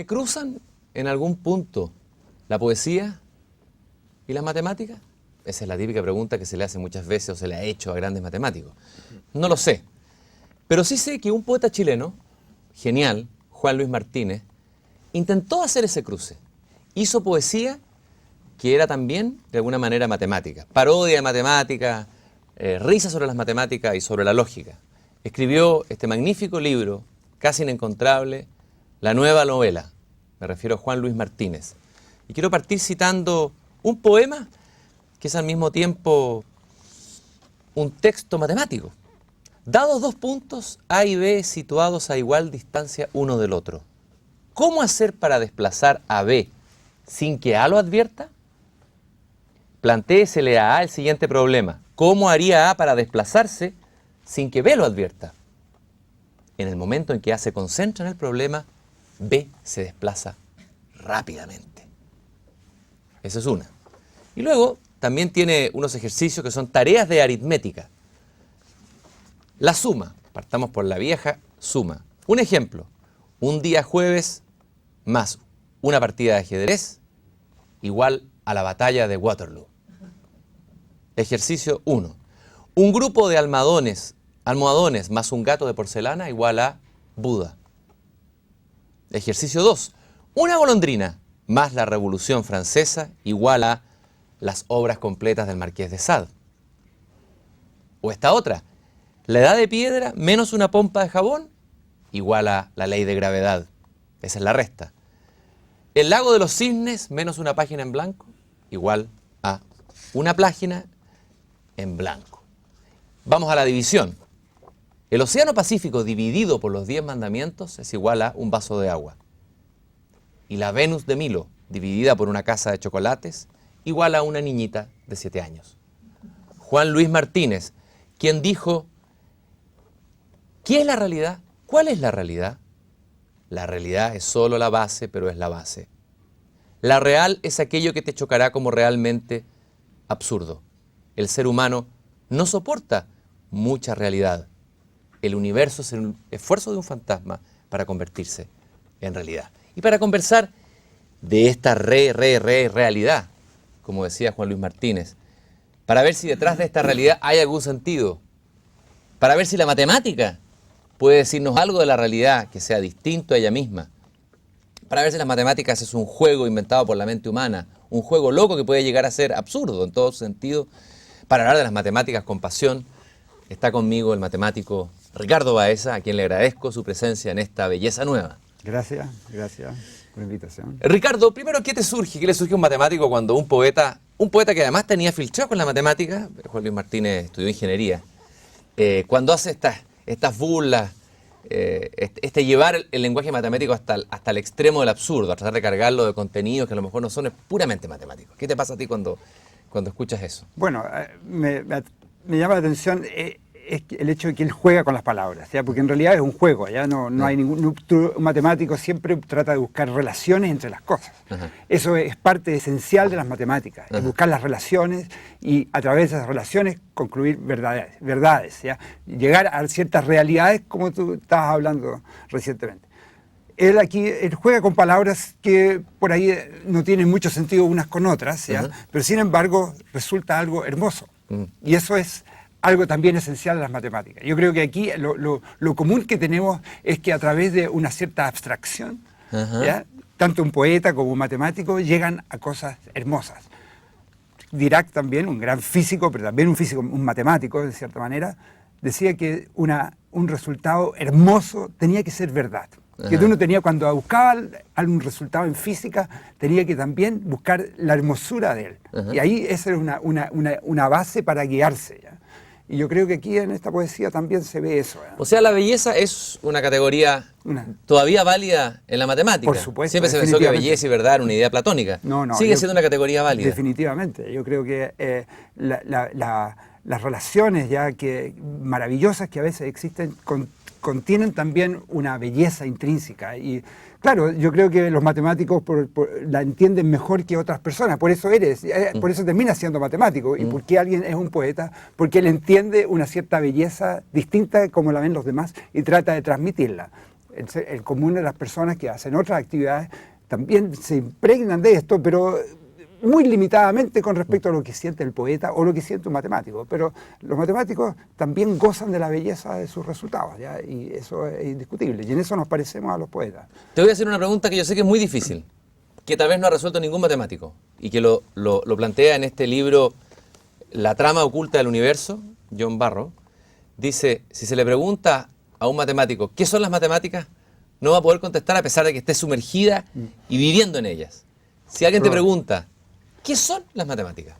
¿Se cruzan en algún punto la poesía y las matemáticas? Esa es la típica pregunta que se le hace muchas veces o se le ha hecho a grandes matemáticos. No lo sé, pero sí sé que un poeta chileno, genial, Juan Luis Martínez, intentó hacer ese cruce. Hizo poesía que era también, de alguna manera, matemática. Parodia de matemáticas, risa sobre las matemáticas y sobre la lógica. Escribió este magnífico libro, casi inencontrable, La Nueva Novela. Me refiero a Juan Luis Martínez. Y quiero partir citando un poema que es al mismo tiempo un texto matemático. Dados dos puntos, A y B, situados a igual distancia uno del otro, ¿cómo hacer para desplazar a B sin que A lo advierta? Plantéesele a A el siguiente problema. ¿Cómo haría A para desplazarse sin que B lo advierta? En el momento en que A se concentra en el problema, B se desplaza rápidamente. Esa es una. Y luego también tiene unos ejercicios que son tareas de aritmética. La suma, partamos por la vieja suma. Un ejemplo, un día jueves más una partida de ajedrez igual a la batalla de Waterloo. Ejercicio 1. Un grupo de almohadones más un gato de porcelana igual a Buda. Ejercicio 2. Una golondrina más la Revolución Francesa igual a las obras completas del Marqués de Sade. O esta otra. La edad de piedra menos una pompa de jabón igual a la ley de gravedad. Esa es la resta. El lago de los cisnes menos una página en blanco igual a una página en blanco. Vamos a la división. El océano Pacífico dividido por los 10 mandamientos es igual a un vaso de agua. Y la Venus de Milo dividida por una casa de chocolates igual a una niñita de 7 años. Juan Luis Martínez, quien dijo: ¿qué es la realidad? ¿Cuál es la realidad? La realidad es solo la base, pero es la base. La real es aquello que te chocará como realmente absurdo. El ser humano no soporta mucha realidad. El universo es el esfuerzo de un fantasma para convertirse en realidad. Y para conversar de esta realidad, como decía Juan Luis Martínez, para ver si detrás de esta realidad hay algún sentido, para ver si la matemática puede decirnos algo de la realidad que sea distinto a ella misma, para ver si las matemáticas es un juego inventado por la mente humana, un juego loco que puede llegar a ser absurdo en todo sentido. Para hablar de las matemáticas con pasión, está conmigo el matemático Ricardo Baeza, a quien le agradezco su presencia en esta belleza nueva. Gracias por la invitación. Ricardo, primero, ¿qué te surge? ¿Qué le surge a un matemático cuando un poeta que además tenía filtrado con la matemática, Juan Luis Martínez estudió ingeniería, cuando hace estas burlas, llevar el lenguaje matemático hasta el extremo del absurdo, a tratar de cargarlo de contenidos que a lo mejor no son puramente matemáticos? ¿Qué te pasa a ti cuando escuchas eso? Bueno, me llama la atención es el hecho de que él juega con las palabras, ¿ya? Porque en realidad es un juego, ¿ya? No hay un matemático siempre trata de buscar relaciones entre las cosas. Ajá. Eso es parte esencial de las matemáticas, es buscar las relaciones y a través de esas relaciones concluir verdades, ¿ya? Llegar a ciertas realidades como tú estabas hablando recientemente. Él juega con palabras que por ahí no tienen mucho sentido unas con otras, ¿ya? Pero sin embargo resulta algo hermoso. Y eso es algo también esencial de las matemáticas. Yo creo que aquí lo común que tenemos es que a través de una cierta abstracción, ¿ya? Tanto un poeta como un matemático llegan a cosas hermosas. Dirac también, un gran físico, pero también un matemático, de cierta manera, decía que un resultado hermoso tenía que ser verdad. Que uno tenía, cuando buscaba algún resultado en física, tenía que también buscar la hermosura de él. Y ahí esa era una base para guiarse, ¿ya? Y yo creo que aquí en esta poesía también se ve eso, ¿ya? O sea, la belleza es una categoría todavía válida en la matemática. Por supuesto. Siempre se pensó que belleza y verdad era una idea platónica. No, sigue siendo una categoría válida. Definitivamente. Yo creo que las relaciones maravillosas que a veces existen contienen también una belleza intrínseca. Y claro, yo creo que los matemáticos la entienden mejor que otras personas, por eso por eso termina siendo matemático. ¿Y por qué alguien es un poeta? Porque él entiende una cierta belleza distinta como la ven los demás y trata de transmitirla. El común de las personas que hacen otras actividades también se impregnan de esto, pero muy limitadamente con respecto a lo que siente el poeta o lo que siente un matemático. Pero los matemáticos también gozan de la belleza de sus resultados, ¿ya? Y eso es indiscutible. Y en eso nos parecemos a los poetas. Te voy a hacer una pregunta que yo sé que es muy difícil, que tal vez no ha resuelto ningún matemático, y que lo plantea en este libro La trama oculta del universo, John Barrow. Dice, si se le pregunta a un matemático qué son las matemáticas, no va a poder contestar a pesar de que esté sumergida y viviendo en ellas. Si alguien te pregunta, ¿qué son las matemáticas?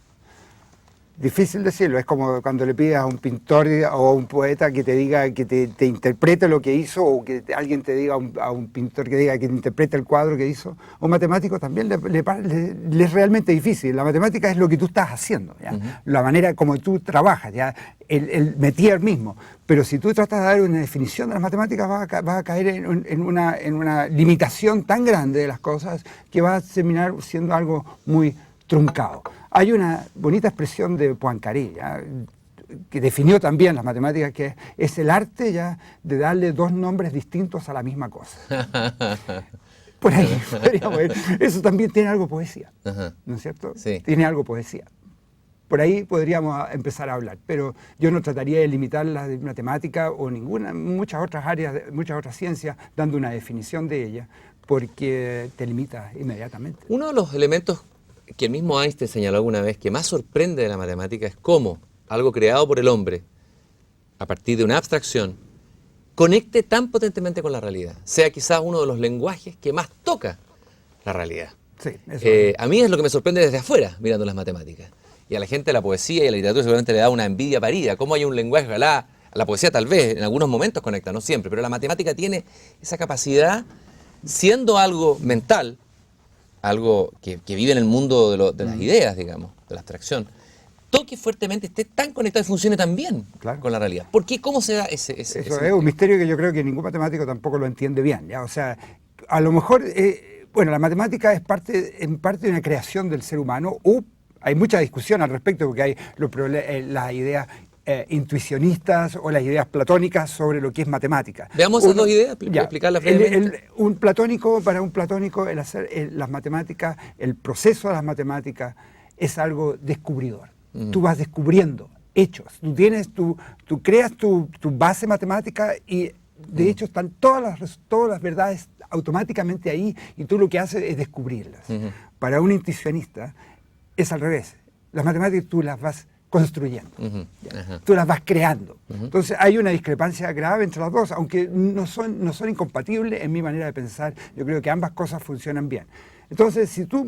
Difícil decirlo, es como cuando le pides a un pintor o a un poeta que te diga, que te interprete lo que hizo, o que alguien te diga a un pintor que diga que te interprete el cuadro que hizo. A un matemático también le es realmente difícil. La matemática es lo que tú estás haciendo, ¿ya? La manera como tú trabajas, ¿ya? El métier mismo. Pero si tú tratas de dar una definición de las matemáticas, vas a caer en una limitación tan grande de las cosas que va a terminar siendo algo muy truncado. Hay una bonita expresión de Poincaré, ¿ya? Que definió también las matemáticas, que es el arte, ¿ya?, de darle dos nombres distintos a la misma cosa. Por ahí podríamos ver. Eso también tiene algo de poesía, ¿no es cierto? Sí. Tiene algo de poesía. Por ahí podríamos empezar a hablar, pero yo no trataría de limitar la matemática o muchas otras áreas, muchas otras ciencias, dando una definición de ella, porque te limita inmediatamente. Uno de los elementos que el mismo Einstein señaló alguna vez que más sorprende de la matemática es cómo algo creado por el hombre, a partir de una abstracción, conecte tan potentemente con la realidad. Sea quizás uno de los lenguajes que más toca la realidad. Sí, eso. A mí es lo que me sorprende desde afuera, mirando las matemáticas. Y a la gente la poesía y la literatura seguramente le da una envidia parida. Cómo hay un lenguaje, la poesía tal vez en algunos momentos conecta, no siempre, pero la matemática tiene esa capacidad, siendo algo mental, algo que vive en el mundo de las ideas, digamos, de la abstracción, toque fuertemente, esté tan conectado y funcione tan bien con la realidad. ¿Por qué? ¿Cómo se da ese Eso es un misterio que yo creo que ningún matemático tampoco lo entiende bien, ¿ya? O sea, a lo mejor, bueno, la matemática es en parte de una creación del ser humano, hay mucha discusión al respecto, porque hay las ideas intuicionistas o las ideas platónicas sobre lo que es matemática. Veamos esas dos ideas, explicarlas brevemente. Para un platónico, el hacer las matemáticas, el proceso de las matemáticas es algo descubridor. Tú vas descubriendo hechos. Tú creas tu base matemática y de hecho están todas las verdades automáticamente ahí y tú lo que haces es descubrirlas. Para un intuicionista es al revés. Las matemáticas tú las vas construyendo, tú las vas creando. Entonces hay una discrepancia grave entre las dos, aunque no son incompatibles en mi manera de pensar. Yo creo que ambas cosas funcionan bien. Entonces, si tú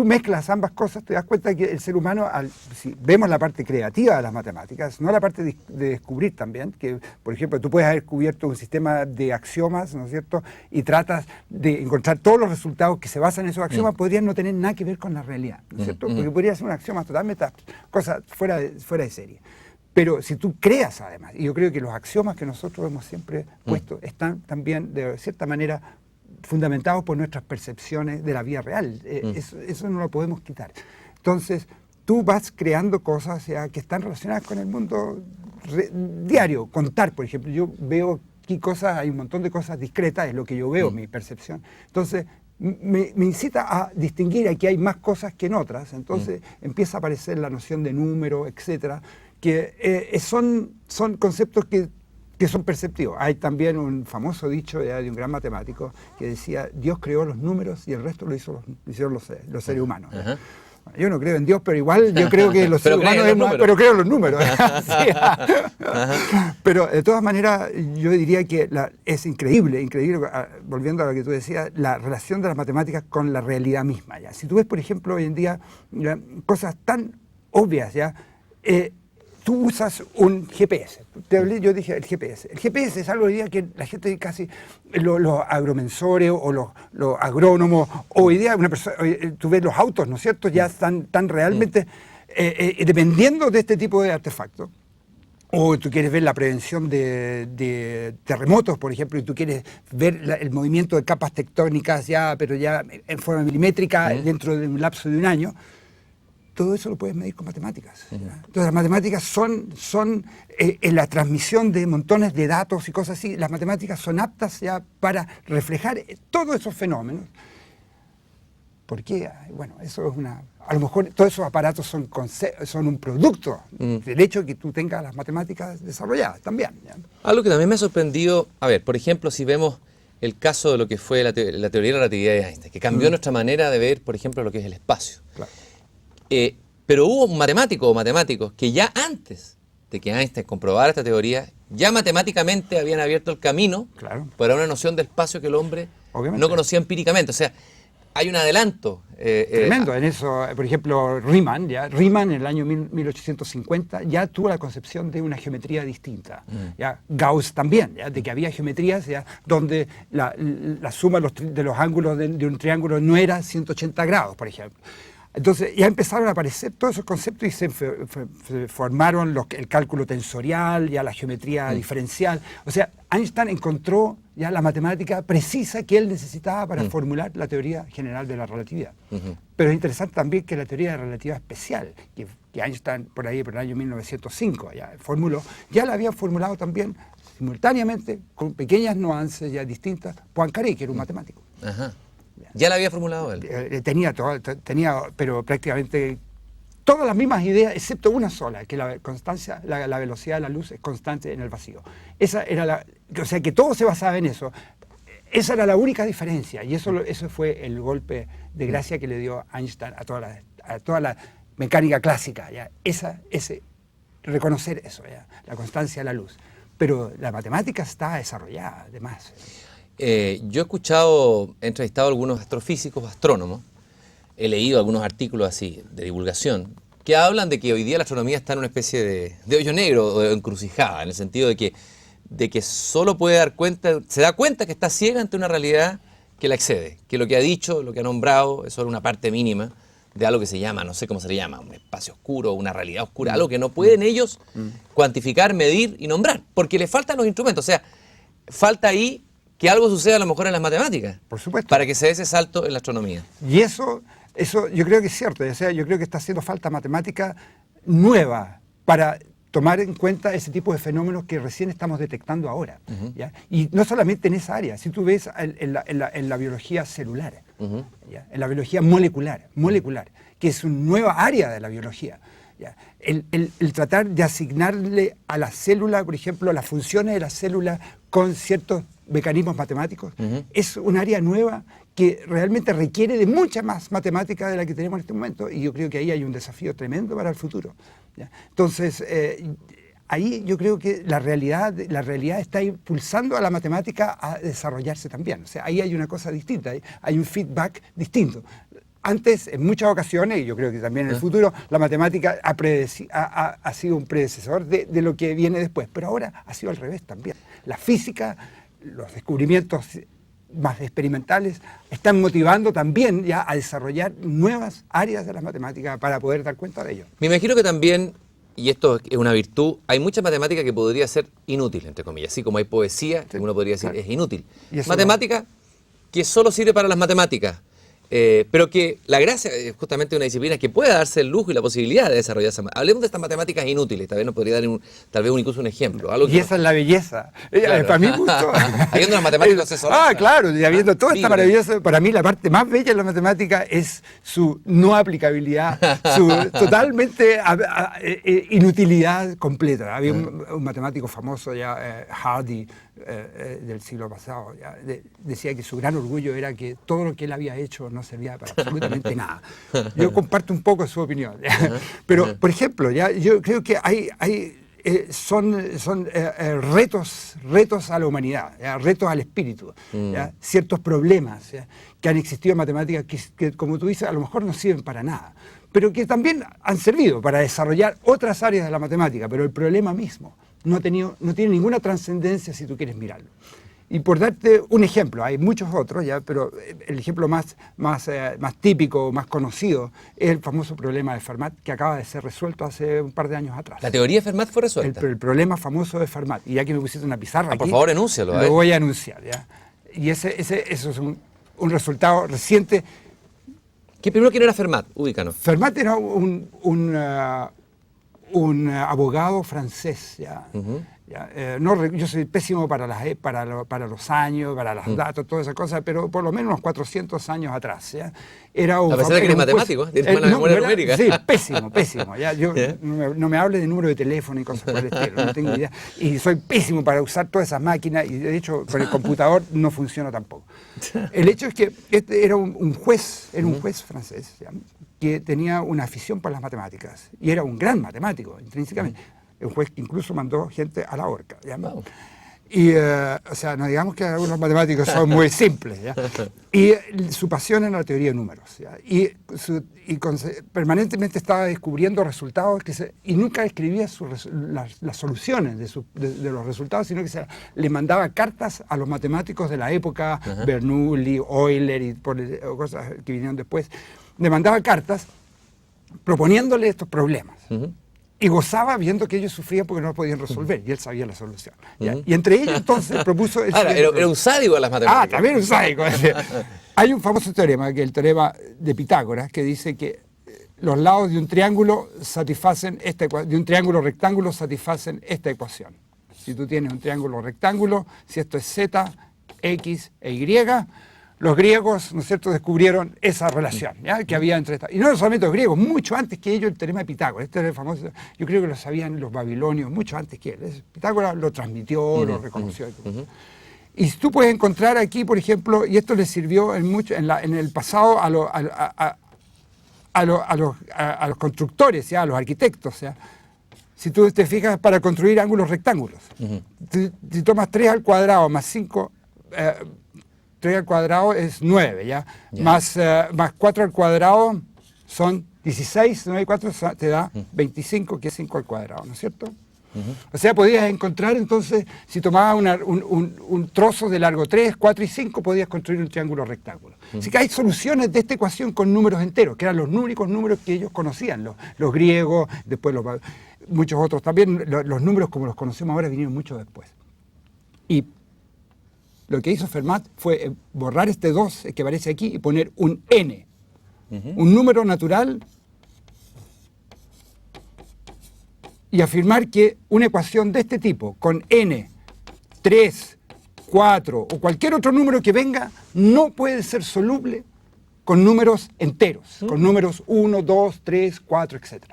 mezclas ambas cosas, te das cuenta que el ser humano, si vemos la parte creativa de las matemáticas, no la parte de descubrir también, que por ejemplo tú puedes haber cubierto un sistema de axiomas, ¿no es cierto?, y tratas de encontrar todos los resultados que se basan en esos axiomas, podrían no tener nada que ver con la realidad, ¿no es cierto?, porque podría ser un axioma totalmente cosas fuera de serie. Pero si tú creas además, y yo creo que los axiomas que nosotros hemos siempre puesto están también de cierta manera fundamentados por nuestras percepciones de la vida real. Eso no lo podemos quitar. Entonces, tú vas creando cosas que están relacionadas con el mundo diario. Contar, por ejemplo. Yo veo aquí hay un montón de cosas discretas, es lo que yo veo, mi percepción. Entonces, me incita a distinguir, aquí hay más cosas que en otras. Entonces, empieza a aparecer la noción de número, etcétera, que son conceptos que son perceptivos. Hay también un famoso dicho de un gran matemático que decía, Dios creó los números y el resto lo hicieron los seres humanos. Bueno, yo no creo en Dios, pero igual yo creo que los seres humanos, pero creo en los números. Pero de todas maneras, yo diría que es increíble, volviendo a lo que tú decías, la relación de las matemáticas con la realidad misma. ¿Ya? Si tú ves, por ejemplo, hoy en día, cosas tan obvias, ¿ya? Tú usas un GPS. Yo dije el GPS. El GPS es algo hoy día que la gente casi, los agromensores o los agrónomos, hoy día tú ves los autos, ¿no es cierto? Ya están realmente dependiendo de este tipo de artefactos. O tú quieres ver la prevención de terremotos, por ejemplo, y tú quieres ver el movimiento de capas tectónicas pero ya en forma milimétrica dentro de un lapso de un año. todo eso lo puedes medir con matemáticas. Entonces las matemáticas son en la transmisión de montones de datos y cosas así. Las matemáticas son aptas ya para reflejar todos esos fenómenos. ¿Por qué? Bueno, eso es a lo mejor todos esos aparatos son un producto del hecho de que tú tengas las matemáticas desarrolladas también, ¿ya? Algo que también me ha sorprendido, a ver, por ejemplo, si vemos el caso de lo que fue la teoría de la relatividad de Einstein, que cambió nuestra manera de ver, por ejemplo, lo que es el espacio. Claro. Pero hubo un matemático o matemáticos que ya antes de que Einstein comprobara esta teoría, ya matemáticamente habían abierto el camino para una noción del espacio que el hombre no conocía empíricamente. O sea, hay un adelanto. Tremendo en eso. Por ejemplo, Riemann en el año 1850 ya tuvo la concepción de una geometría distinta. ¿Ya? Gauss también, ¿ya? De que había geometrías ¿ya? Donde la suma de los ángulos de un triángulo no era 180 grados, por ejemplo. Entonces ya empezaron a aparecer todos esos conceptos y se formaron el cálculo tensorial, ya la geometría diferencial. O sea, Einstein encontró ya la matemática precisa que él necesitaba para formular la teoría general de la relatividad. Pero es interesante también que la teoría de la relatividad especial, que Einstein por ahí, por el año 1905, ya formuló, ya la había formulado también simultáneamente, con pequeñas nuances ya distintas, Poincaré, que era un matemático. Ajá. ¿Ya la había formulado él? Tenía, pero prácticamente todas las mismas ideas, excepto una sola, que la constancia, la velocidad de la luz es constante en el vacío. Esa era o sea, que todo se basaba en eso. Esa era la única diferencia, y eso fue el golpe de gracia que le dio Einstein a toda la mecánica clásica, ¿ya? Reconocer eso, ¿ya? La constancia de la luz. Pero la matemática está desarrollada, además. Yo he entrevistado a algunos astrofísicos, astrónomos, he leído algunos artículos así de divulgación que hablan de que hoy día la astronomía está en una especie de hoyo negro o de encrucijada, en el sentido de que solo puede se da cuenta que está ciega ante una realidad que la excede, que lo que ha dicho, lo que ha nombrado, es solo una parte mínima de algo que se llama, no sé cómo se le llama, un espacio oscuro, una realidad oscura, algo que no pueden ellos cuantificar, medir y nombrar, porque le faltan los instrumentos. O sea, falta ahí que algo suceda a lo mejor en las matemáticas. Por supuesto. Para que se dé ese salto en la astronomía. Y eso yo creo que es cierto. O sea, yo creo que está haciendo falta matemática nueva para tomar en cuenta ese tipo de fenómenos que recién estamos detectando ahora. ¿Ya? Y no solamente en esa área. Si tú ves en la biología celular, ¿ya? En la biología molecular, que es una nueva área de la biología. ¿Ya? El tratar de asignarle a la célula, por ejemplo, las funciones de la célula con ciertos mecanismos matemáticos, es un área nueva que realmente requiere de mucha más matemática de la que tenemos en este momento, y yo creo que ahí hay un desafío tremendo para el futuro. ¿Ya? Entonces, ahí yo creo que la realidad está impulsando a la matemática a desarrollarse también. O sea, ahí hay una cosa distinta, hay un feedback distinto. Antes, en muchas ocasiones, y yo creo que también en el futuro, la matemática ha sido un predecesor de lo que viene después, pero ahora ha sido al revés también. La física, los descubrimientos más experimentales están motivando también ya a desarrollar nuevas áreas de las matemáticas para poder dar cuenta de ello. Me imagino que también, y esto es una virtud, hay mucha matemática que podría ser inútil, entre comillas, así como hay poesía, que uno podría decir es inútil. Matemática que solo sirve para las matemáticas. Pero que la gracia es justamente una disciplina que pueda darse el lujo y la posibilidad de desarrollarse. Hablemos de estas matemáticas inútiles, tal vez nos podría dar incluso un ejemplo. Esa es la belleza. Claro. Para mí gusto. Habiendo las matemáticas asesoradas. Claro, y habiendo toda esta maravillosa, para mí la parte más bella de la matemática es su no aplicabilidad, su totalmente inutilidad completa. Había un matemático famoso ya, Hardy, del siglo pasado, ya, decía que su gran orgullo era que todo lo que él había hecho no servía para absolutamente nada. Yo comparto un poco su opinión, pero por ejemplo, ya, yo creo que son retos a la humanidad, ¿ya? Retos al espíritu, ¿ya? Ciertos problemas, ¿ya? Que han existido en matemáticas que, como tú dices, a lo mejor no sirven para nada, pero que también han servido para desarrollar otras áreas de la matemática, pero el problema mismo no tiene ninguna trascendencia si tú quieres mirarlo. Y por darte un ejemplo, hay muchos otros, ¿ya? Pero el ejemplo más típico, más conocido, es el famoso problema de Fermat, que acaba de ser resuelto hace un par de años atrás. ¿La teoría de Fermat fue resuelta? El problema famoso de Fermat. Y ya que me pusiste una pizarra aquí, por favor, enúncialo. Lo voy a anunciar, ¿ya? Y eso es un resultado reciente Primero, ¿quién era Fermat? Ubícanos. Fermat era un abogado francés, ¿ya? Yo soy pésimo para los años, para los datos, todas esas cosas, pero por lo menos unos 400 años atrás, ¿ya? Era un, a pesar de que eres matemático, tienes mala memoria numérica. Sí, pésimo. ¿Ya? Yo, no me hable de número de teléfono y cosas por el estilo, no tengo idea. Y soy pésimo para usar todas esas máquinas, y de hecho con el computador no funciona tampoco. El hecho es que este era un juez francés, ¿ya? Que tenía una afición por las matemáticas, y era un gran matemático, intrínsecamente. Un juez que incluso mandó gente a la horca. ¿Ya? Wow. Y, o sea, no digamos que algunos matemáticos son muy simples. ¿Ya? Y su pasión era la teoría de números. ¿Ya? Permanentemente estaba descubriendo resultados y nunca escribía las soluciones de los resultados, sino que le mandaba cartas a los matemáticos de la época, Bernoulli, Euler y cosas que vinieron después. Le mandaba cartas proponiéndole estos problemas. Y gozaba viendo que ellos sufrían porque no lo podían resolver, y él sabía la solución. Y entre ellos entonces propuso... Era un sádico de las matemáticas. También un sádico. Hay un famoso teorema, que es el teorema de Pitágoras, que dice que los lados de un triángulo de un triángulo rectángulo satisfacen esta ecuación. Si tú tienes un triángulo rectángulo, si esto es z, x e y, los griegos, ¿no es cierto?, descubrieron esa relación, ¿ya? Que había entre estas. Y no solamente los griegos, mucho antes que ellos, el teorema de Pitágoras. Este era el famoso, yo creo que lo sabían los babilonios mucho antes que él. Pitágoras lo transmitió, lo reconoció. Y tú puedes encontrar aquí, por ejemplo, y esto le sirvió en el pasado a los constructores, ¿ya? A los arquitectos. ¿Ya? Si tú te fijas, para construir ángulos rectángulos, si tomas 3 al cuadrado más 5... 3 al cuadrado es 9, ¿ya? Más 4 al cuadrado son 16, 9 y 4 te da 25, que es 5 al cuadrado, ¿no es cierto? O sea, podías encontrar entonces, si tomabas un trozo de largo 3, 4 y 5, podías construir un triángulo rectángulo. Así que hay soluciones de esta ecuación con números enteros, que eran los únicos números que ellos conocían, los griegos, después muchos otros también. Los números como los conocemos ahora vinieron mucho después. Y lo que hizo Fermat fue borrar este 2 que aparece aquí y poner un n, un número natural, y afirmar que una ecuación de este tipo, con n, 3, 4 o cualquier otro número que venga, no puede ser soluble con números enteros, con números 1, 2, 3, 4, etc.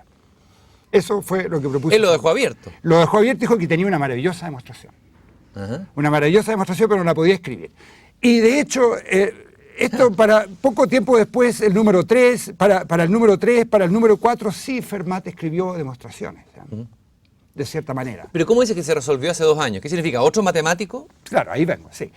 Eso fue lo que propuso. Él lo dejó abierto. Lo dejó abierto y dijo que tenía una maravillosa demostración. Una maravillosa demostración, pero no la podía escribir. Y de hecho, esto para poco tiempo después, el número 3, para el número 3, para el número 4, sí, Fermat escribió demostraciones, de cierta manera. ¿Pero cómo dice que se resolvió hace 2 años? ¿Qué significa? ¿Otro matemático? Claro, ahí vengo, sí.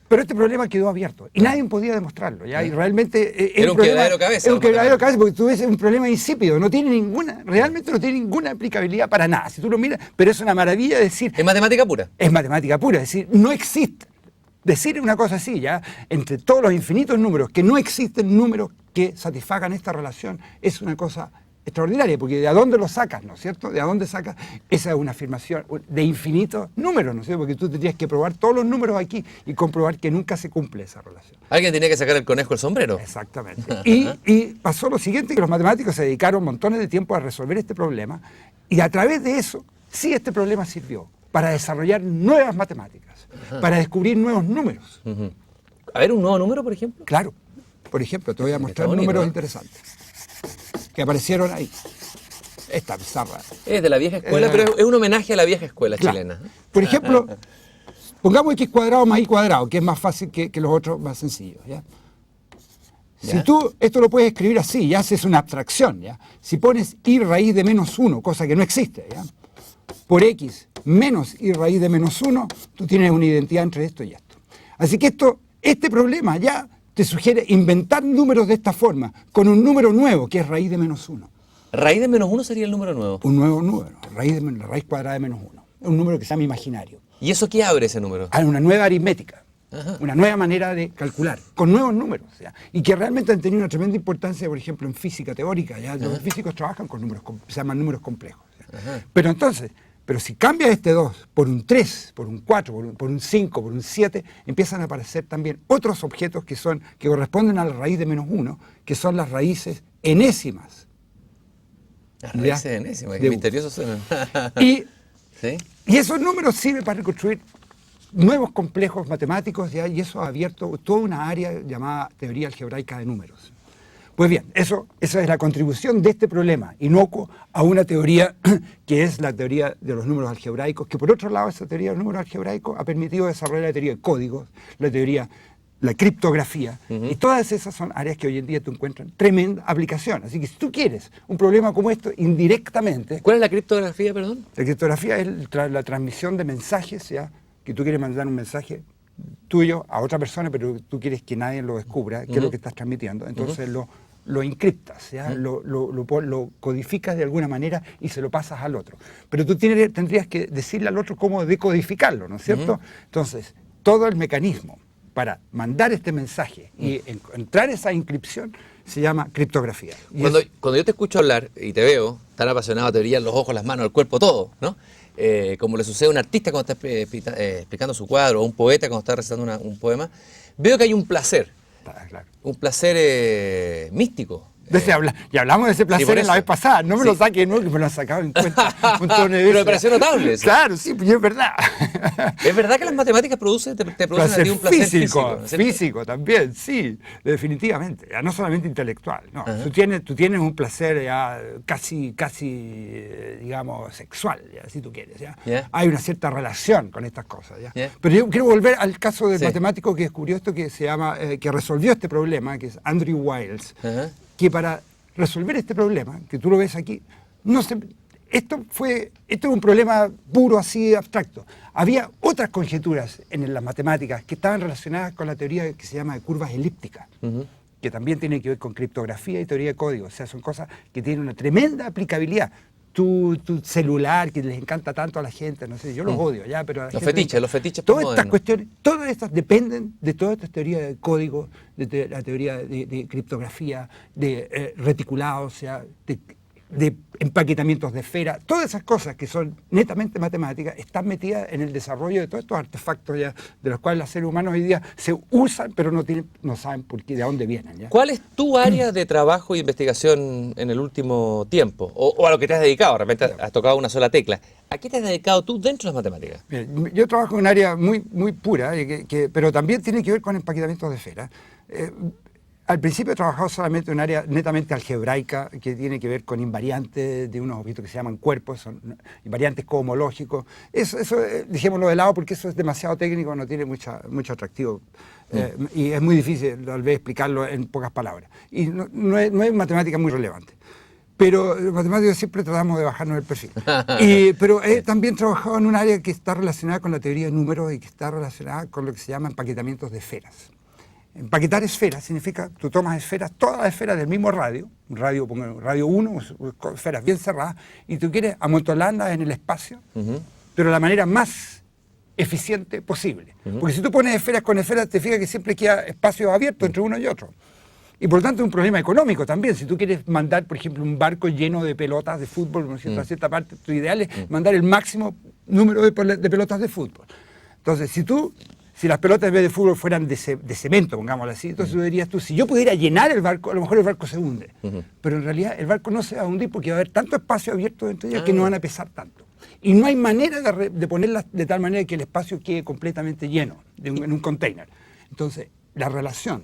Pero este problema quedó abierto y nadie podía demostrarlo, ¿ya? Y realmente era un quebradero de cabeza. Es un quebradero de cabeza porque tú ves un problema insípido, realmente no tiene ninguna aplicabilidad para nada. Si tú lo miras, pero es una maravilla decir... ¿Es matemática pura? Es matemática pura, es decir, no existe. Decir una cosa así, ¿ya? Entre todos los infinitos números, que no existen números que satisfagan esta relación, es una cosa extraordinaria, porque ¿de dónde lo sacas, no es cierto? ¿De dónde sacas? Esa es una afirmación de infinitos números, ¿no es cierto? Porque tú tendrías que probar todos los números aquí y comprobar que nunca se cumple esa relación. Alguien tenía que sacar el conejo del sombrero. Exactamente. Y pasó lo siguiente, que los matemáticos se dedicaron montones de tiempo a resolver este problema, y a través de eso, sí, este problema sirvió para desarrollar nuevas matemáticas, para descubrir nuevos números. A ver, ¿un nuevo número, por ejemplo? Claro. Por ejemplo, te voy a mostrar números interesantes que aparecieron ahí. Esta bizarra. Es de la vieja escuela, pero es un homenaje a la vieja escuela chilena. Por ejemplo, pongamos x cuadrado más y cuadrado, que es más fácil que los otros, más sencillos. ¿Ya? Si tú esto lo puedes escribir así, ya haces una abstracción. ¿Ya? Si pones y raíz de menos 1, cosa que no existe, ¿ya? Por x menos y raíz de menos 1, tú tienes una identidad entre esto y esto. Así que este problema ya te sugiere inventar números de esta forma, con un número nuevo, que es raíz de menos 1. ¿Raíz de menos 1 sería el número nuevo? Un nuevo número, la raíz cuadrada de menos 1. Es un número que se llama imaginario. ¿Y eso qué abre ese número? Hay una nueva aritmética, una nueva manera de calcular, con nuevos números. ¿Ya? Y que realmente han tenido una tremenda importancia, por ejemplo, en física teórica. ¿Ya? Los físicos trabajan con números, se llaman números complejos. Pero Pero si cambias este 2 por un 3, por un 4, por un 5, por un 7, empiezan a aparecer también otros objetos que corresponden a la raíz de -1, que son las raíces enésimas. Las raíces enésimas, que misteriosos suenan. Y, ¿sí? Y esos números sirven para reconstruir nuevos complejos matemáticos, ¿ya? Y eso ha abierto toda una área llamada teoría algebraica de números. Pues bien, esa es la contribución de este problema inocuo a una teoría que es la teoría de los números algebraicos, que por otro lado esa teoría de los números algebraicos ha permitido desarrollar la teoría de códigos, la criptografía, y todas esas son áreas que hoy en día tú encuentras tremenda aplicación. Así que si tú quieres un problema como esto, indirectamente... ¿Cuál es la criptografía, perdón? La criptografía es la transmisión de mensajes, ¿ya? Que tú quieres mandar un mensaje tuyo a otra persona, pero tú quieres que nadie lo descubra, qué es lo que estás transmitiendo. Entonces lo encriptas, ¿ya? Lo codificas de alguna manera y se lo pasas al otro. Pero tú tendrías que decirle al otro cómo decodificarlo, ¿no es cierto? Entonces, todo el mecanismo para mandar este mensaje y encontrar esa inscripción se llama criptografía. Cuando yo te escucho hablar y te veo tan apasionado, te brillan los ojos, las manos, el cuerpo, todo, ¿no? Como le sucede a un artista cuando está explicando su cuadro, o un poeta cuando está recitando un poema, veo que hay un placer, claro. un placer místico. Y hablamos de ese placer en la vez pasada, no me lo saque, no, que me lo han sacado en cuenta un tono de Pero me pareció notable eso. Claro, sí, pues es verdad. Es verdad que las matemáticas te producen a ti un placer físico. Físico también, sí, definitivamente. Ya no solamente intelectual. No. Tú tienes un placer ya casi digamos, sexual, ya, si tú quieres. ¿Ya? Yeah. Hay una cierta relación con estas cosas. ¿Ya? Yeah. Pero yo quiero volver al caso del matemático que descubrió esto, que se llama, que resolvió este problema, que es Andrew Wiles. Que para resolver este problema, que tú lo ves aquí, esto es un problema puro, así, abstracto. Había otras conjeturas en las matemáticas que estaban relacionadas con la teoría que se llama de curvas elípticas, que también tiene que ver con criptografía y teoría de código. O sea, son cosas que tienen una tremenda aplicabilidad. Tu celular, que les encanta tanto a la gente, no sé, yo los odio, ya, pero a la gente los fetiches todas estas cuestiones, todas estas dependen de todas estas teorías de código, de la teoría de criptografía, de reticulados, o sea, de empaquetamientos de esfera, todas esas cosas que son netamente matemáticas están metidas en el desarrollo de todos estos artefactos ya, de los cuales los seres humanos hoy día se usan, pero no saben por qué, de dónde vienen. ¿Ya? ¿Cuál es tu área de trabajo e investigación en el último tiempo? O a lo que te has dedicado, de repente has tocado una sola tecla. ¿A qué te has dedicado tú dentro de las matemáticas? Bien, yo trabajo en un área muy pura, pero también tiene que ver con empaquetamientos de esfera. Al principio he trabajado solamente en un área netamente algebraica que tiene que ver con invariantes de unos objetos que se llaman cuerpos, son invariantes cohomológicos. Eso dejémoslo de lado porque eso es demasiado técnico, no tiene mucho atractivo y es muy difícil tal vez explicarlo en pocas palabras. Y no es matemática muy relevante. Pero los matemáticos siempre tratamos de bajarnos el perfil. Pero he también trabajado en un área que está relacionada con la teoría de números y que está relacionada con lo que se llama empaquetamientos de esferas. Empaquetar esferas significa, tú tomas esferas, todas las esferas del mismo radio, un radio 1, esferas bien cerradas, y tú quieres amontonarlas en el espacio, pero de la manera más eficiente posible. Porque si tú pones esferas con esferas, te fijas que siempre queda espacio abierto entre uno y otro. Y por lo tanto es un problema económico también. Si tú quieres mandar, por ejemplo, un barco lleno de pelotas de fútbol, ¿no es cierto? A cierta parte, tu ideal es mandar el máximo número de pelotas de fútbol. Entonces, si las pelotas en vez de fútbol fueran de cemento, pongámoslo así, entonces tú dirías si yo pudiera llenar el barco, a lo mejor el barco se hunde. Pero en realidad el barco no se va a hundir porque va a haber tanto espacio abierto dentro de ellas que no van a pesar tanto. Y no hay manera de ponerlas de tal manera que el espacio quede completamente lleno en un container. Entonces, la relación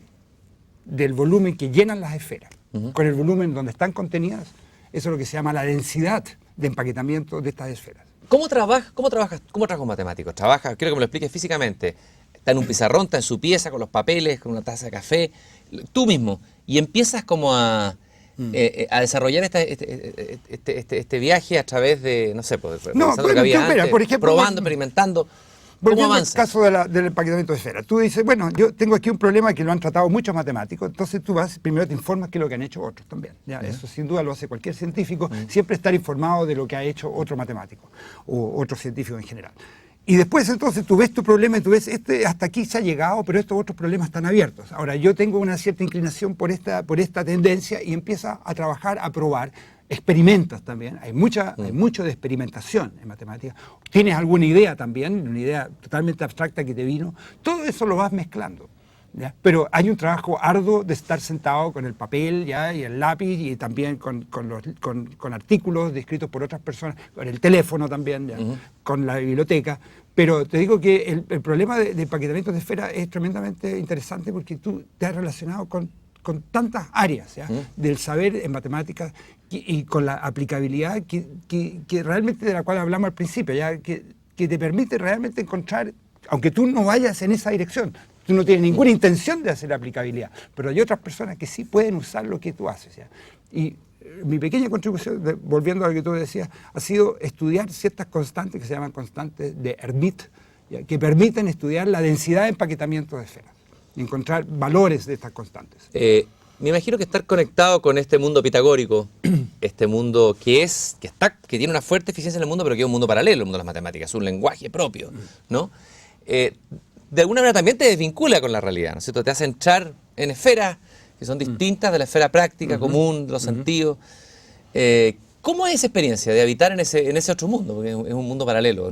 del volumen que llenan las esferas con el volumen donde están contenidas, eso es lo que se llama la densidad de empaquetamiento de estas esferas. ¿Cómo trabajas un matemático? Quiero que me lo expliques físicamente. Está en un pizarrón, está en su pieza, con los papeles, con una taza de café, tú mismo, y empiezas como a desarrollar este viaje a través de, no sé, lo que había antes, por ejemplo, probando, experimentando. ¿Cómo avanzas? En el caso del empaquetamiento de esferas, tú dices, bueno, yo tengo aquí un problema que lo han tratado muchos matemáticos, entonces tú primero te informas que es lo que han hecho otros también. ¿Ya? Eso sin duda lo hace cualquier científico, siempre estar informado de lo que ha hecho otro matemático o otro científico en general. Y después entonces tú ves tu problema y tú ves, hasta aquí se ha llegado, pero estos otros problemas están abiertos. Ahora, yo tengo una cierta inclinación por esta tendencia y empieza a trabajar, a probar experimentas también, hay mucho de experimentación en matemáticas, tienes alguna idea también, una idea totalmente abstracta que te vino, todo eso lo vas mezclando. ¿Ya? Pero hay un trabajo arduo de estar sentado con el papel, ¿ya? Y el lápiz, y también con artículos escritos por otras personas, con el teléfono también, ¿ya? Con la biblioteca. Pero te digo que el problema de empaquetamiento de esfera es tremendamente interesante porque tú te has relacionado con tantas áreas, ¿ya? Del saber en matemáticas y con la aplicabilidad que realmente de la cual hablamos al principio, ¿ya? Que te permite realmente encontrar, aunque tú no vayas en esa dirección, tú no tienes ninguna intención de hacer aplicabilidad, pero hay otras personas que sí pueden usar lo que tú haces, ¿ya? Y mi pequeña contribución, volviendo a lo que tú decías, ha sido estudiar ciertas constantes que se llaman constantes de Hermite, ¿ya? Que permiten estudiar la densidad de empaquetamiento de esferas y encontrar valores de estas constantes. Me imagino que estar conectado con este mundo pitagórico, este mundo que tiene una fuerte eficiencia en el mundo, pero que es un mundo paralelo, el mundo de las matemáticas, un lenguaje propio, ¿no? De alguna manera también te desvincula con la realidad, ¿no es cierto? Te hace entrar en esferas que son distintas de la esfera práctica, común, de los sentidos. ¿Cómo es esa experiencia de habitar en ese otro mundo? Porque es un mundo paralelo.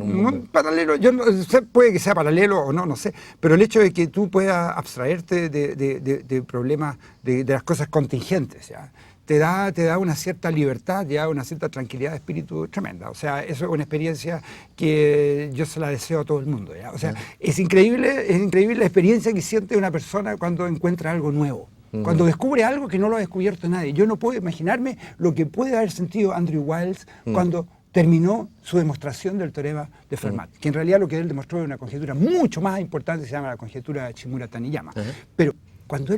Paralelo, yo no sé, puede que sea paralelo o no, no sé, pero el hecho de que tú puedas abstraerte de problemas, de las cosas contingentes, ¿ya? Te da una cierta libertad, ya una cierta tranquilidad de espíritu tremenda. O sea, eso es una experiencia que yo se la deseo a todo el mundo, ¿ya? O sea, es increíble la experiencia que siente una persona cuando encuentra algo nuevo. Cuando descubre algo que no lo ha descubierto nadie. Yo no puedo imaginarme lo que puede haber sentido Andrew Wiles cuando terminó su demostración del teorema de Fermat, que en realidad lo que él demostró es una conjetura mucho más importante, se llama la conjetura Shimura-Taniyama. Pero cuando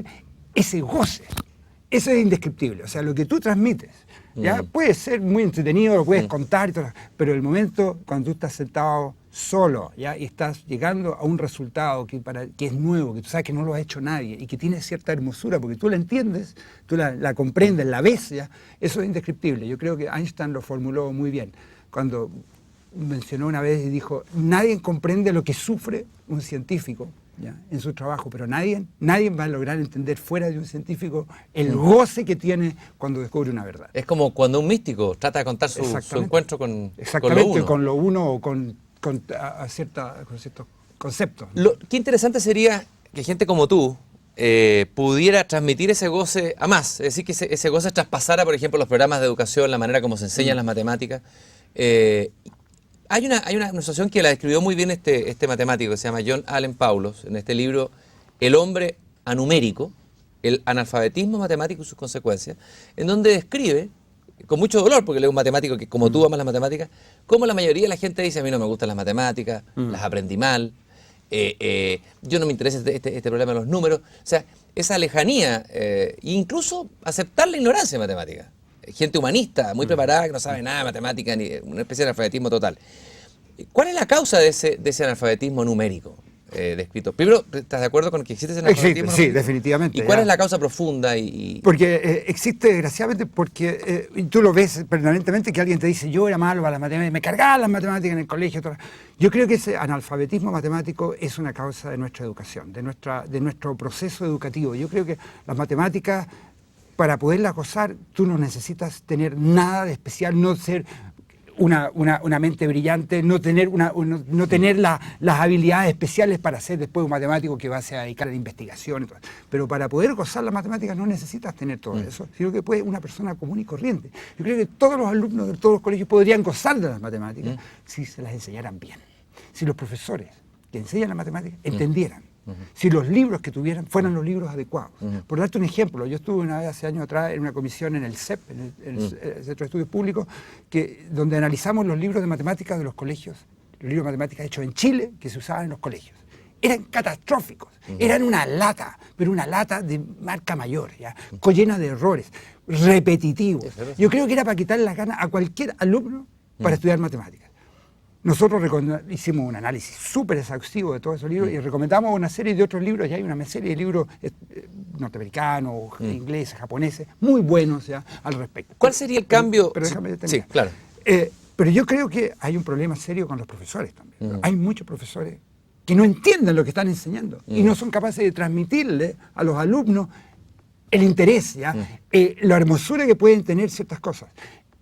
ese goce, eso es indescriptible. O sea, lo que tú transmites, ya puede ser muy entretenido, lo puedes contar, y todo, pero el momento cuando tú estás sentado solo, ¿ya? Y estás llegando a un resultado que es nuevo, que tú sabes que no lo ha hecho nadie y que tiene cierta hermosura, porque tú la entiendes, tú la comprendes, la ves, ¿ya? Eso es indescriptible. Yo creo que Einstein lo formuló muy bien cuando mencionó una vez y dijo: nadie comprende lo que sufre un científico, ¿ya? En su trabajo, pero nadie va a lograr entender fuera de un científico el goce que tiene cuando descubre una verdad. Es como cuando un místico trata de contar su encuentro con lo uno o con ciertos conceptos. Qué interesante sería que gente como tú pudiera transmitir ese goce a más, es decir, que ese goce traspasara, por ejemplo, los programas de educación, la manera como se enseñan las matemáticas. Hay una situación que la describió muy bien este matemático que se llama John Allen Paulos, en este libro El hombre anumérico, el analfabetismo matemático y sus consecuencias, en donde describe, con mucho dolor, porque él es un matemático que, como tú, amas las matemáticas, cómo la mayoría de la gente dice: a mí no me gustan las matemáticas, las aprendí mal, yo no me interesa este problema de los números. O sea, esa lejanía, incluso aceptar la ignorancia de matemáticas. Gente humanista, muy preparada, que no sabe nada de matemática, ni una especie de analfabetismo total. ¿Cuál es la causa de ese analfabetismo numérico descrito? Primero, ¿estás de acuerdo con que existe ese analfabetismo numérico? Sí, definitivamente. ¿Y cuál es la causa profunda? Porque existe, desgraciadamente, porque tú lo ves permanentemente, que alguien te dice: yo era malo para las matemáticas, me cargaban las matemáticas en el colegio. Yo creo que ese analfabetismo matemático es una causa de nuestra educación, de nuestro proceso educativo. Yo creo que las matemáticas, para poderlas gozar, tú no necesitas tener nada de especial, no ser una mente brillante, no tener las habilidades especiales para ser después un matemático que va a dedicar a la investigación. Y todo. Pero para poder gozar las matemáticas no necesitas tener todo eso, sino que puede una persona común y corriente. Yo creo que todos los alumnos de todos los colegios podrían gozar de las matemáticas si se las enseñaran bien, si los profesores que enseñan las matemáticas entendieran. Si los libros que tuvieran fueran los libros adecuados. Por darte un ejemplo, yo estuve una vez hace años atrás en una comisión en el CEP, en el Centro de Estudios Públicos, donde analizamos los libros de matemáticas de los colegios, los libros de matemáticas hechos en Chile que se usaban en los colegios. Eran catastróficos, eran una lata, pero una lata de marca mayor, ¿ya? Llena de errores, repetitivos. Yo creo que era para quitarle las ganas a cualquier alumno para estudiar matemáticas. Nosotros hicimos un análisis súper exhaustivo de todos esos libros y recomendamos una serie de otros libros. Ya hay una serie de libros norteamericanos, ingleses, japoneses, muy buenos ya al respecto. ¿Cuál sería el cambio? Pero déjame terminar. Sí, claro. Pero yo creo que hay un problema serio con los profesores también. Hay muchos profesores que no entienden lo que están enseñando y no son capaces de transmitirle a los alumnos el interés, ¿ya? La hermosura que pueden tener ciertas cosas.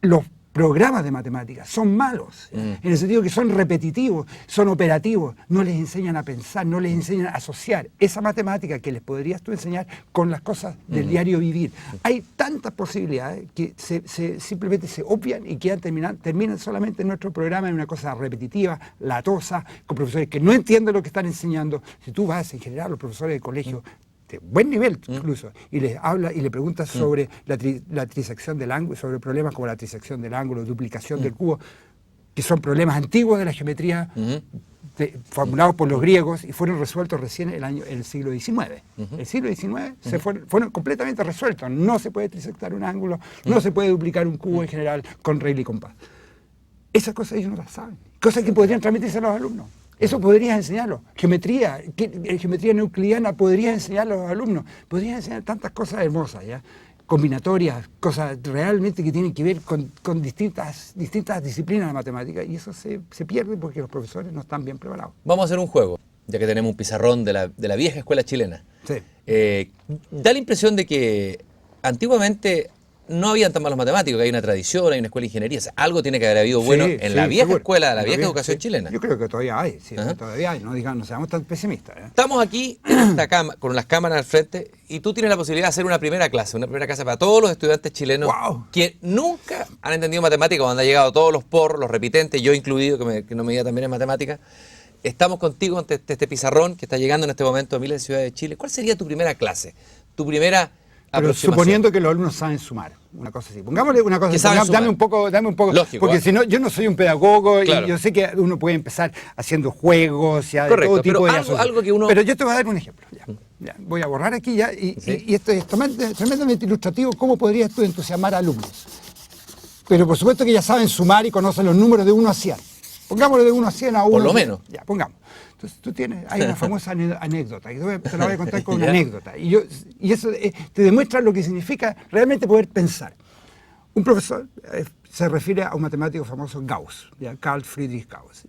los programas de matemáticas son malos, en el sentido que son repetitivos, son operativos, no les enseñan a pensar, no les enseñan a asociar esa matemática que les podrías tú enseñar con las cosas del diario vivir. Hay tantas posibilidades que simplemente se obvian y terminan solamente en nuestro programa en una cosa repetitiva, latosa, con profesores que no entienden lo que están enseñando. Si tú vas en general a los profesores de colegio, de buen nivel incluso, y les habla y le preguntas sobre la trisección del ángulo, sobre problemas como la trisección del ángulo, duplicación del cubo, que son problemas antiguos de la geometría, formulados por los griegos y fueron resueltos recién en el siglo XIX. El siglo XIX fueron completamente resueltos. No se puede trisectar un ángulo, no se puede duplicar un cubo en general con regla y compás. Esas cosas ellos no las saben. Cosas que podrían transmitirse a los alumnos. Eso podrías enseñarlo. Geometría euclidiana podrías enseñarlo a los alumnos. Podrías enseñar tantas cosas hermosas, ¿ya? Combinatorias, cosas realmente que tienen que ver con distintas disciplinas de la matemática. Y eso se pierde porque los profesores no están bien preparados. Vamos a hacer un juego, ya que tenemos un pizarrón de la vieja escuela chilena. Sí. Da la impresión de que antiguamente no habían tan malos matemáticos, que hay una tradición, hay una escuela de ingeniería. O sea, algo tiene que haber habido bueno en la vieja escuela, la vieja educación chilena. Yo creo que todavía hay, sí, todavía hay. No seamos tan pesimistas. Estamos aquí en esta cama, con las cámaras al frente, y tú tienes la posibilidad de hacer una primera clase para todos los estudiantes chilenos que nunca han entendido matemáticas, cuando han llegado todos los porros, los repitentes, yo incluido, que no me diga también en matemáticas. Estamos contigo ante este pizarrón que está llegando en este momento a miles de ciudades de Chile. ¿Cuál sería tu primera clase? Tu primera Pero suponiendo que los alumnos saben sumar, una cosa así. Pongámosle una cosa así, dame un poco. Lógico, porque si no, yo no soy un pedagogo, claro. Y yo sé que uno puede empezar haciendo juegos, ya, de todo tipo de algo que uno... Pero yo te voy a dar un ejemplo. Ya, voy a borrar aquí ya, y esto es tremendamente ilustrativo, cómo podrías tú entusiasmar a alumnos. Pero por supuesto que ya saben sumar y conocen los números de 1 a 100. Pongámosle de 1 a 100 a 1. Por lo menos. Ya, pongamos. Entonces hay una famosa anécdota, y te la voy a contar con una anécdota. Y eso te demuestra lo que significa realmente poder pensar. Un profesor se refiere a un matemático famoso, Gauss, ¿ya? Carl Friedrich Gauss.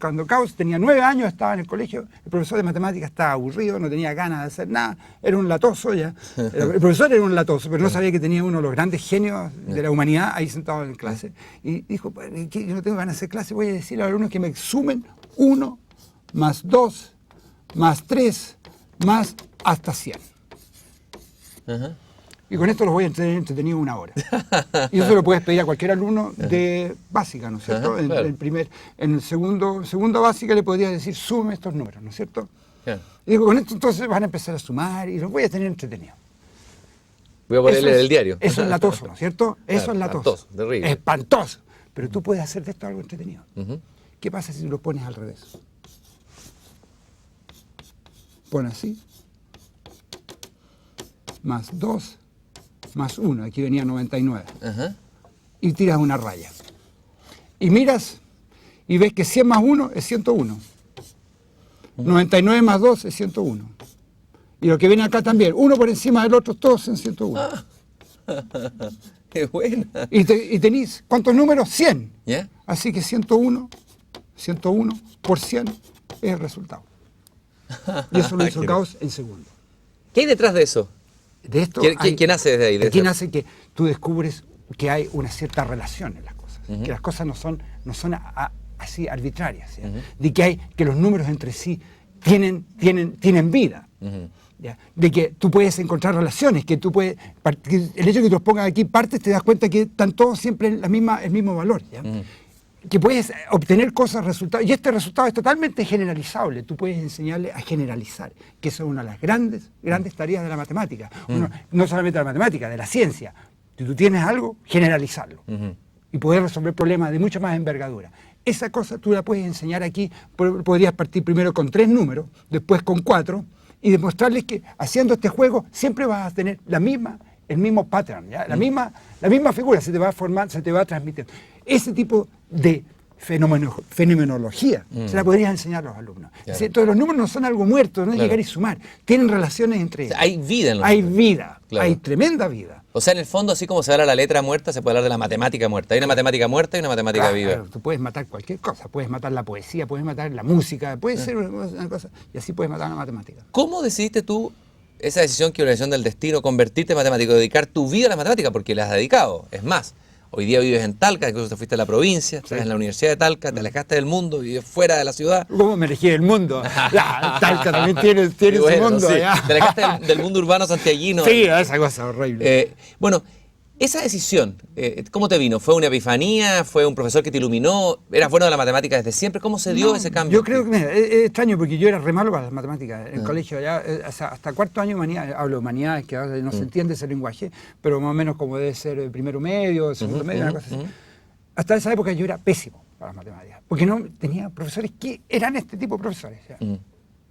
Cuando Gauss tenía 9 años, estaba en el colegio, el profesor de matemáticas estaba aburrido, no tenía ganas de hacer nada, era un latoso ya. El profesor era un latoso, pero no sabía que tenía uno de los grandes genios de la humanidad ahí sentado en clase. Y dijo, yo no tengo ganas de hacer clase, voy a decir a los alumnos que me sumen 1 más 2 más 3 más hasta 100. Y con esto los voy a tener entretenido 1 hora. Y eso lo puedes pedir a cualquier alumno de básica, ¿no es cierto? En el segundo básica le podrías decir, sume estos números, ¿no es cierto? Y digo, con esto entonces van a empezar a sumar y los voy a tener entretenidos. Voy a ponerle el diario. Eso es latoso, ¿no es cierto? Eso es latoso. Espantoso, terrible. Espantoso. Pero tú puedes hacer de esto algo entretenido. ¿Qué pasa si lo pones al revés? Pon así. Más 2 más 1, aquí venía 99. Y tiras una raya. Y miras y ves que 100 más 1 es 101. 99 más 2 es 101. Y lo que viene acá también, uno por encima del otro, todos son 101. ¡Qué buena! Y tenés, ¿cuántos números? 100. ¿Yeah? Así que 101 por 100 es el resultado. Y eso lo hizo Gauss en segundo. ¿Qué hay detrás de eso? De esto ¿Quién hace desde ahí? ¿Quién hace que tú descubres que hay una cierta relación en las cosas? Que las cosas no son así arbitrarias. De que los números entre sí tienen vida. ¿Ya? De que tú puedes encontrar relaciones, que el hecho de que tú los pongas aquí partes, te das cuenta que están todos siempre en el mismo valor. ¿Ya? Que puedes obtener resultados, y este resultado es totalmente generalizable. Tú puedes enseñarle a generalizar, que eso es una de las grandes tareas de la matemática. No solamente de la matemática, de la ciencia. Si tú tienes algo, generalizarlo. Y poder resolver problemas de mucha más envergadura. Esa cosa tú la puedes enseñar aquí. Podrías partir primero con 3 números, después con 4, y demostrarles que haciendo este juego siempre vas a tener el mismo pattern, ¿ya? La misma figura se te va a formar, se te va a transmitir. Ese tipo de fenomenología se la podrías enseñar a los alumnos. Claro. Entonces los números no son algo muerto, no es llegar y sumar, tienen relaciones entre ellos. Hay vida en los Hay números. vida, Claro. hay tremenda vida. O sea, en el fondo, así como se habla de la letra muerta, se puede hablar de la matemática muerta. Hay una matemática muerta y una matemática viva. Claro, tú puedes matar cualquier cosa, puedes matar la poesía, puedes matar la música, puede ser una cosa, y así puedes matar la matemática. ¿Cómo decidiste tú esa decisión que una decisión del destino, convertirte en matemático, dedicar tu vida a la matemática? Porque la has dedicado. Es más, Hoy día vives en Talca, incluso te fuiste a la provincia, estás en la Universidad de Talca, te alejaste del mundo, vives fuera de la ciudad. ¿Cómo me elegí del mundo? Talca también tiene Bueno, su mundo. sí. ¿Ya? Te alejaste del mundo urbano santiaguino. Sí, esa cosa horrible. Bueno, esa decisión, ¿cómo te vino? ¿Fue una efifanía? ¿Fue un profesor que te iluminó? ¿Eras bueno de la matemática desde siempre? ¿Cómo se dio ese cambio? Yo creo que mira, es extraño porque yo era re malo para las matemáticas en el colegio. Ya, hasta cuarto año hablo de humanidades, que ahora no se entiende ese lenguaje, pero más o menos como debe ser primero medio, segundo medio, una cosa así. Hasta esa época yo era pésimo para las matemáticas, porque no tenía profesores que eran este tipo de profesores. Ya.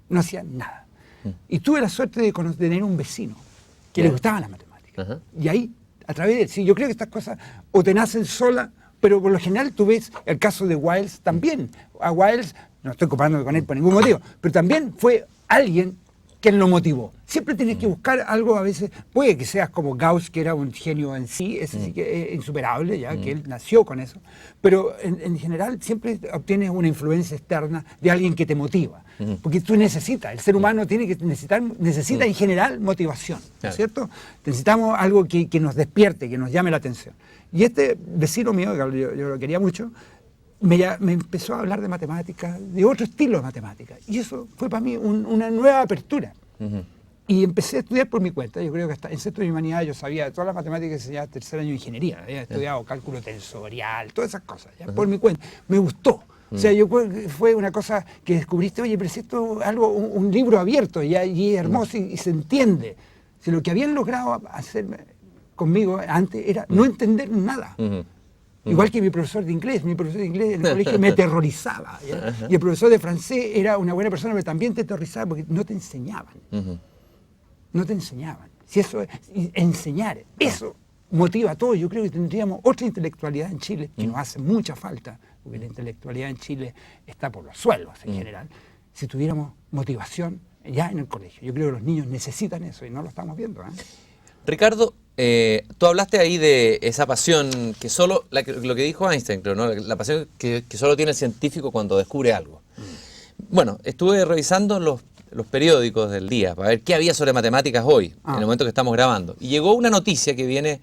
No hacían nada. Y tuve la suerte de tener un vecino que le gustaban las matemáticas. Y ahí, a través de... Sí, yo creo que estas cosas o te nacen solas, pero por lo general tú ves el caso de Wiles también. A Wiles, no estoy comparándome con él por ningún motivo, pero también fue alguien quien lo motivó. Siempre tienes que buscar algo a veces, puede que seas como Gauss, que era un genio en sí, ese sí que es insuperable, ya que él nació con eso, pero en general siempre obtienes una influencia externa de alguien que te motiva, porque tú necesitas, el ser humano necesita en general motivación, ¿no es cierto? Necesitamos algo que nos despierte, que nos llame la atención. Y este vecino mío, que yo lo quería mucho, me empezó a hablar de matemáticas, de otro estilo de matemáticas. Y eso fue para mí una nueva apertura. Y empecé a estudiar por mi cuenta. Yo creo que hasta en sexto de humanidad yo sabía de todas las matemáticas que enseñaba tercer año de ingeniería. Había estudiado cálculo tensorial, todas esas cosas, ¿ya? Por mi cuenta. Me gustó. O sea, fue una cosa que descubriste, oye, pero si esto es algo, un libro abierto, ¿ya? Y es hermoso y se entiende. Si lo que habían logrado hacer conmigo antes era no entender nada. Igual que mi profesor de inglés en el colegio me aterrorizaba. ¿Ya? Y el profesor de francés era una buena persona, pero también te aterrorizaba porque no te enseñaban. No te enseñaban. Si eso es enseñar, eso motiva a todo. Yo creo que tendríamos otra intelectualidad en Chile, que nos hace mucha falta, porque la intelectualidad en Chile está por los suelos en general, si tuviéramos motivación ya en el colegio. Yo creo que los niños necesitan eso y no lo estamos viendo. Ricardo, tú hablaste ahí de esa pasión que solo, lo que dijo Einstein, creo, ¿no? La pasión que solo tiene el científico cuando descubre algo. Bueno, estuve revisando los periódicos del día para ver qué había sobre matemáticas hoy, en el momento que estamos grabando. Y llegó una noticia que viene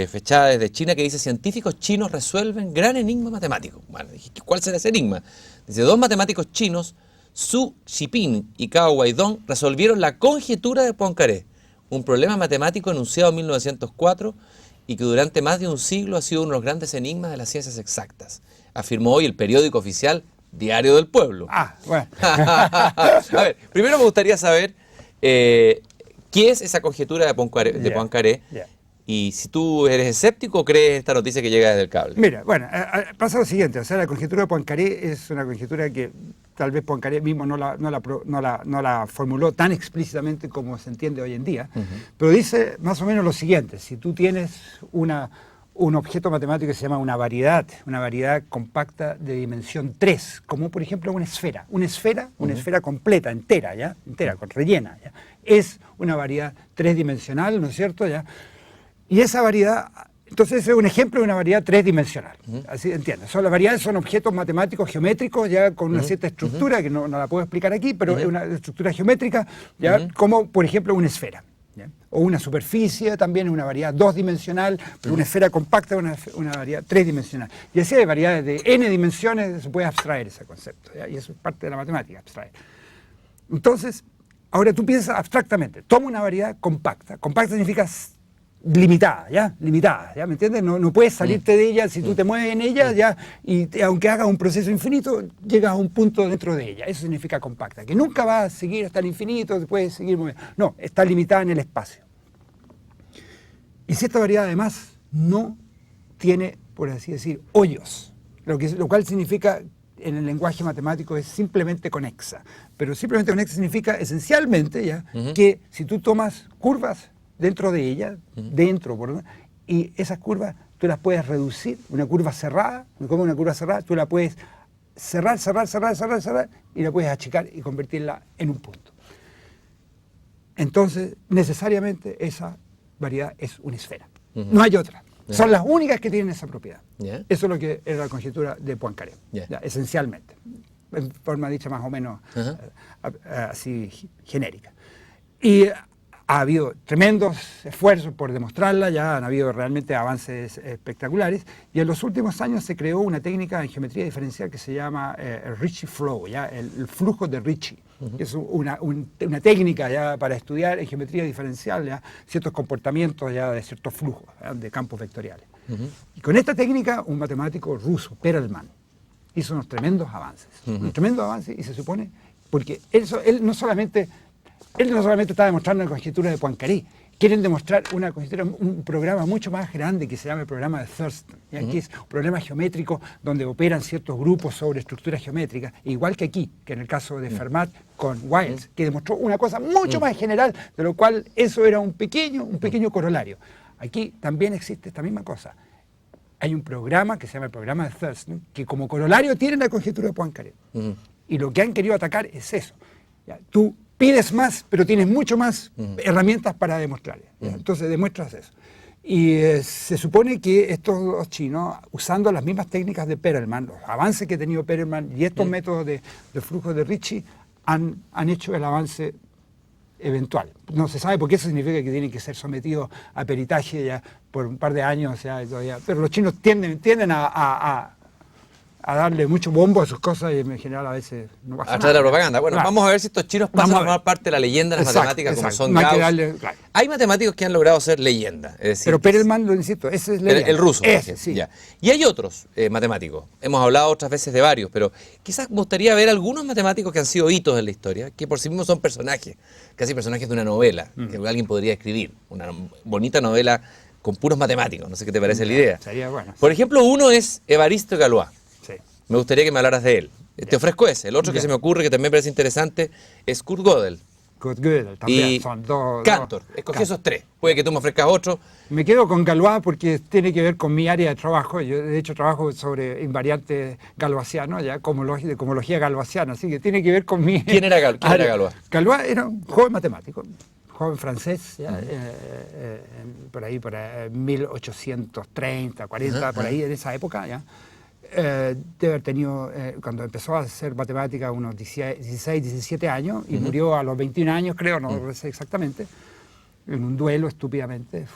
fechada desde China que dice: científicos chinos resuelven gran enigma matemático. Bueno, dije, ¿cuál será ese enigma? Dice: 2 matemáticos chinos, Zhu Xiping y Cao Guidong, resolvieron la conjetura de Poincaré, un problema matemático enunciado en 1904 y que durante más de un siglo ha sido uno de los grandes enigmas de las ciencias exactas, afirmó hoy el periódico oficial Diario del Pueblo. Bueno. A ver, primero me gustaría saber qué es esa conjetura de Poincaré, y si tú eres escéptico o crees esta noticia que llega desde el cable. Mira, bueno, pasa lo siguiente, o sea, la conjetura de Poincaré es una conjetura que tal vez Poincaré mismo no la formuló tan explícitamente como se entiende hoy en día, pero dice más o menos lo siguiente: si tú tienes un objeto matemático que se llama una variedad compacta de dimensión 3, como por ejemplo una esfera completa, entera, rellena, ¿ya? Es una variedad tridimensional, ¿no es cierto? ¿Ya? Y esa variedad, entonces es un ejemplo de una variedad tridimensional, así entiendes. Las variedades son objetos matemáticos geométricos ya con una cierta estructura, que no la puedo explicar aquí, pero es una estructura geométrica, ya como por ejemplo una esfera. ¿Ya? O una superficie, también es una variedad 2-dimensional, pero una esfera compacta es una variedad 3-dimensional. Y así hay variedades de n dimensiones, se puede abstraer ese concepto, ¿ya? Y eso es parte de la matemática, abstraer. Entonces, ahora tú piensas abstractamente, toma una variedad compacta. Compacta significa limitada, ¿ya? Limitada, ¿ya? ¿Me entiendes? No puedes salirte de ella si tú te mueves en ella, ¿ya? Y aunque hagas un proceso infinito, llegas a un punto dentro de ella. Eso significa compacta, que nunca va a seguir hasta el infinito, puedes seguir moviendo. No, está limitada en el espacio. Y si esta variedad además no tiene, por así decir, hoyos, lo cual significa, en el lenguaje matemático, es simplemente conexa. Pero simplemente conexa significa esencialmente, ¿ya? Que si tú tomas curvas dentro de ella, y esas curvas tú las puedes reducir, una curva cerrada, tú la puedes cerrar, y la puedes achicar y convertirla en un punto. Entonces, necesariamente esa variedad es una esfera. No hay otra. Son las únicas que tienen esa propiedad. Eso es lo que era la conjetura de Poincaré, esencialmente, en forma dicha más o menos así genérica. Y Ha habido tremendos esfuerzos por demostrarla, ya han habido realmente avances espectaculares, y en los últimos años se creó una técnica en geometría diferencial que se llama el Ricci Flow, ¿ya? El flujo de Ricci, que es una técnica ya para estudiar en geometría diferencial ya ciertos comportamientos ya de ciertos flujos, ¿ya? De campos vectoriales. Y con esta técnica un matemático ruso, Perelman, hizo unos tremendos avances, y se supone, porque él no solamente está demostrando la conjetura de Poincaré, quieren demostrar un programa mucho más grande que se llama el programa de Thurston, que es un problema geométrico donde operan ciertos grupos sobre estructuras geométricas, igual que aquí, que en el caso de Fermat con Wiles, que demostró una cosa mucho más general, de lo cual eso era un pequeño corolario. Aquí también existe esta misma cosa. Hay un programa que se llama el programa de Thurston, que como corolario tiene la conjetura de Poincaré. Y lo que han querido atacar es eso. ¿Ya? Tú pides más, pero tienes mucho más herramientas para demostrar. Entonces demuestras eso. Y se supone que estos dos chinos, usando las mismas técnicas de Perelman, los avances que ha tenido Perelman y estos métodos de flujo de Ricci, han hecho el avance eventual. No se sabe, porque eso significa que tienen que ser sometidos a peritaje ya por un par de años, o sea, todavía. Pero los chinos tienden a darle mucho bombo a sus cosas y en general a veces no pasa nada. A través de la propaganda. Bueno, Claro. vamos a ver si estos chinos pasan a formar parte de la leyenda de las matemáticas como son No hay que Gauss. claro. Hay matemáticos que han logrado ser leyenda. Es decir, Pero Perelman, lo insisto, ese es leyenda. el ruso. Ese, sí. Ya. Y hay otros matemáticos. Hemos hablado otras veces de varios, pero quizás me gustaría ver algunos matemáticos que han sido hitos en la historia, que por sí mismos son personajes, casi personajes de una novela, que alguien podría escribir. Una bonita novela con puros matemáticos. No sé qué te parece la idea. Sería bueno. Por ejemplo, uno es Évariste Galois. Sí. Me gustaría que me hablaras de él. Te ofrezco ese. El otro que se me ocurre, que también me parece interesante, es Kurt Gödel. Kurt Gödel también. Y Son dos. Cantor. Escogí esos tres. Puede que tú me ofrezcas otro. Me quedo con Galois porque tiene que ver con mi área de trabajo. Yo, de hecho, trabajo sobre invariantes galoisianos, ya, de cohomología galoisiana, así que tiene que ver con mi... ¿Quién era Galois? Galois era un joven matemático, joven francés, ya, por ahí, por 1830, 40, por ahí, en esa época, ya. Debe haber tenido, cuando empezó a hacer matemática, unos 16, 17 años, y murió a los 21 años, creo, no sé exactamente, en un duelo estúpidamente.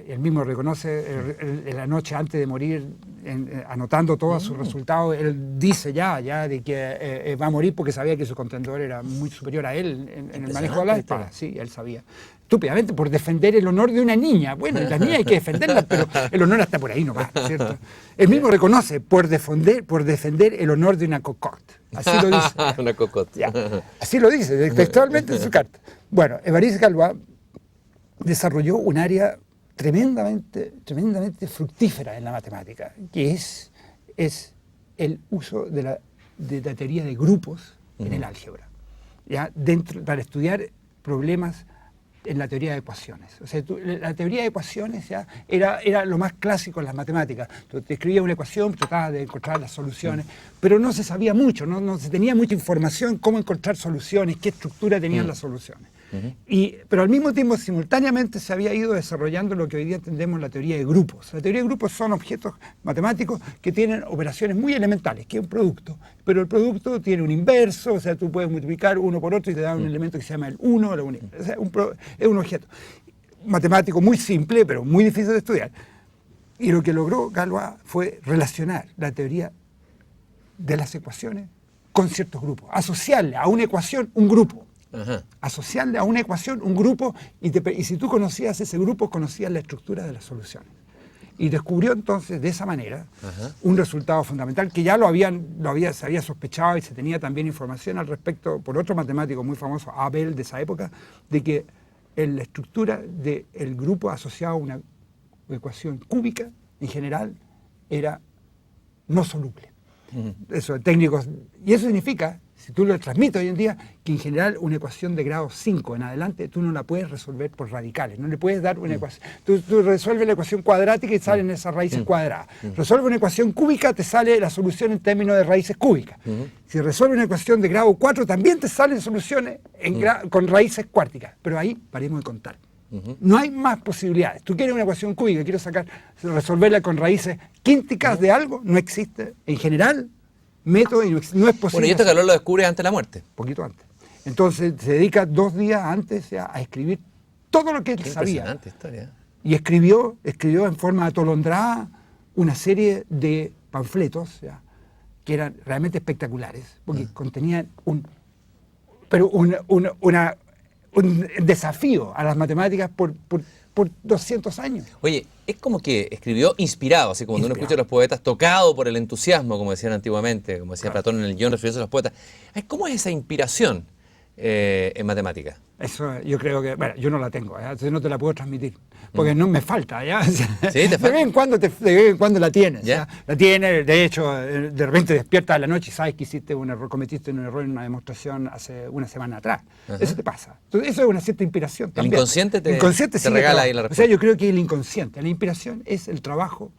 Él mismo reconoce la noche antes de morir, anotando todos sus resultados, él dice ya de que va a morir porque sabía que su contendor era muy superior a él en el manejo de las espadas. Sí, él sabía. Estúpidamente, por defender el honor de una niña. Bueno, las niñas hay que defenderlas, pero el honor está por ahí nomás, ¿cierto? Él mismo reconoce por defender el honor de una cocotte. Así lo dice. Una cocotte. Ya. Así lo dice, textualmente en su carta. Bueno, Évariste Galois desarrolló un área tremendamente fructífera en la matemática, que es el uso de la teoría de grupos en el álgebra, ¿ya? Para estudiar problemas en la teoría de ecuaciones. O sea, la teoría de ecuaciones ya era lo más clásico en las matemáticas. Tú te escribías una ecuación, tratabas de encontrar las soluciones, pero no se sabía mucho, no se tenía mucha información cómo encontrar soluciones, qué estructura tenían las soluciones. Pero al mismo tiempo, simultáneamente, se había ido desarrollando lo que hoy día entendemos la teoría de grupos. La teoría de grupos son objetos matemáticos que tienen operaciones muy elementales, que es un producto, pero el producto tiene un inverso, o sea, tú puedes multiplicar uno por otro y te da un elemento que se llama el 1, o sea, es un objeto matemático muy simple, pero muy difícil de estudiar. Y lo que logró Galois fue relacionar la teoría de las ecuaciones con ciertos grupos, asociarle a una ecuación un grupo. Asociarle a una ecuación un grupo y si tú conocías ese grupo, conocías la estructura de las soluciones. Y descubrió entonces de esa manera un resultado fundamental que ya se había sospechado y se tenía también información al respecto por otro matemático muy famoso, Abel, de esa época, de que la estructura del grupo asociado a una ecuación cúbica en general era no soluble. Eso, técnicos, y eso significa, si tú lo transmites hoy en día, que en general una ecuación de grado 5 en adelante tú no la puedes resolver por radicales, no le puedes dar una ecuación. Tú resuelves la ecuación cuadrática y salen esas raíces cuadradas. Resuelves una ecuación cúbica, te sale la solución en términos de raíces cúbicas. Si resuelves una ecuación de grado 4, también te salen soluciones con raíces cuárticas. Pero ahí paremos de contar. No hay más posibilidades. Tú quieres una ecuación cúbica, quieres resolverla con raíces quínticas de algo, no existe. En general, método y no es posible. Bueno, y esto Galois lo descubre antes de la muerte. Poquito antes. Entonces se dedica 2 días antes a escribir todo lo que él Qué sabía. impresionante historia. Y escribió en forma atolondrada una serie de panfletos, ¿ya?, que eran realmente espectaculares, porque contenían un desafío a las matemáticas por 200 años. Oye, es como que escribió inspirado, así como cuando uno escucha a los poetas, tocado por el entusiasmo, como decían antiguamente, como decía Platón en el guión refiriéndose a los poetas. ¿Cómo es esa inspiración en matemáticas? Eso yo creo que, bueno, yo no la tengo, ¿ya? Entonces no te la puedo transmitir, porque no me falta, ¿ya? ¿Sí? ¿Te falta? De vez en cuando la tienes, ¿Ya? ¿ya? La tienes, de hecho, de repente despiertas a la noche y sabes que hiciste un error, cometiste un error en una demostración hace una semana atrás. Ajá. Eso te pasa. Entonces, eso es una cierta inspiración también. El inconsciente te sí regala ahí la respuesta. O sea, yo creo que el inconsciente, la inspiración es el trabajo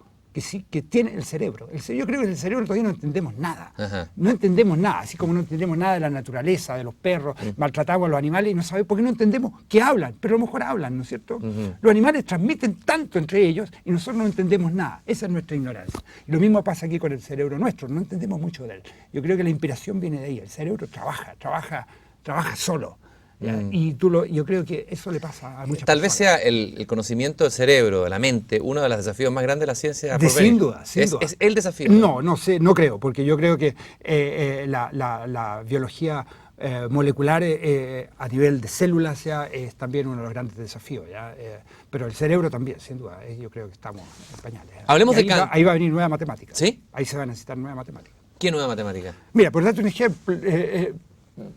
que tiene el cerebro. Yo creo que el cerebro todavía no entendemos nada. Ajá. No entendemos nada, así como no entendemos nada de la naturaleza, de los perros, maltratamos a los animales y no sabemos por qué no entendemos que hablan, pero a lo mejor hablan, ¿no es cierto? Los animales transmiten tanto entre ellos y nosotros no entendemos nada. Esa es nuestra ignorancia. Y lo mismo pasa aquí con el cerebro nuestro, no entendemos mucho de él. Yo creo que la inspiración viene de ahí. El cerebro trabaja solo. Y yo creo que eso le pasa a muchas Tal vez personas. sea el conocimiento del cerebro, de la mente, uno de los desafíos más grandes de la ciencia. Sin duda. Es el desafío. No sé, no creo, porque yo creo que la biología molecular a nivel de células ya es también uno de los grandes desafíos, ¿ya? Pero el cerebro también, sin duda, yo creo que estamos en pañales. Hablemos ahí de Kant. ahí va a venir nueva matemática. ¿Sí? Ahí se va a necesitar nueva matemática. ¿Qué nueva matemática? Mira, por darte un ejemplo,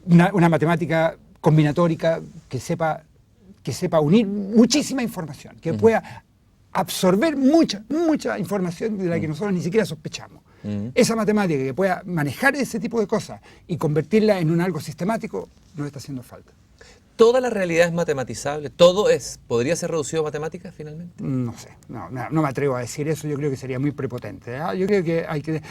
una matemática combinatórica que sepa unir muchísima información, que pueda absorber mucha información de la que nosotros ni siquiera sospechamos. Esa matemática que pueda manejar ese tipo de cosas y convertirla en algo sistemático nos está haciendo falta. ¿Toda la realidad es matematizable? ¿Podría ser reducido a matemáticas finalmente? No sé, no me atrevo a decir eso, yo creo que sería muy prepotente. Yo creo que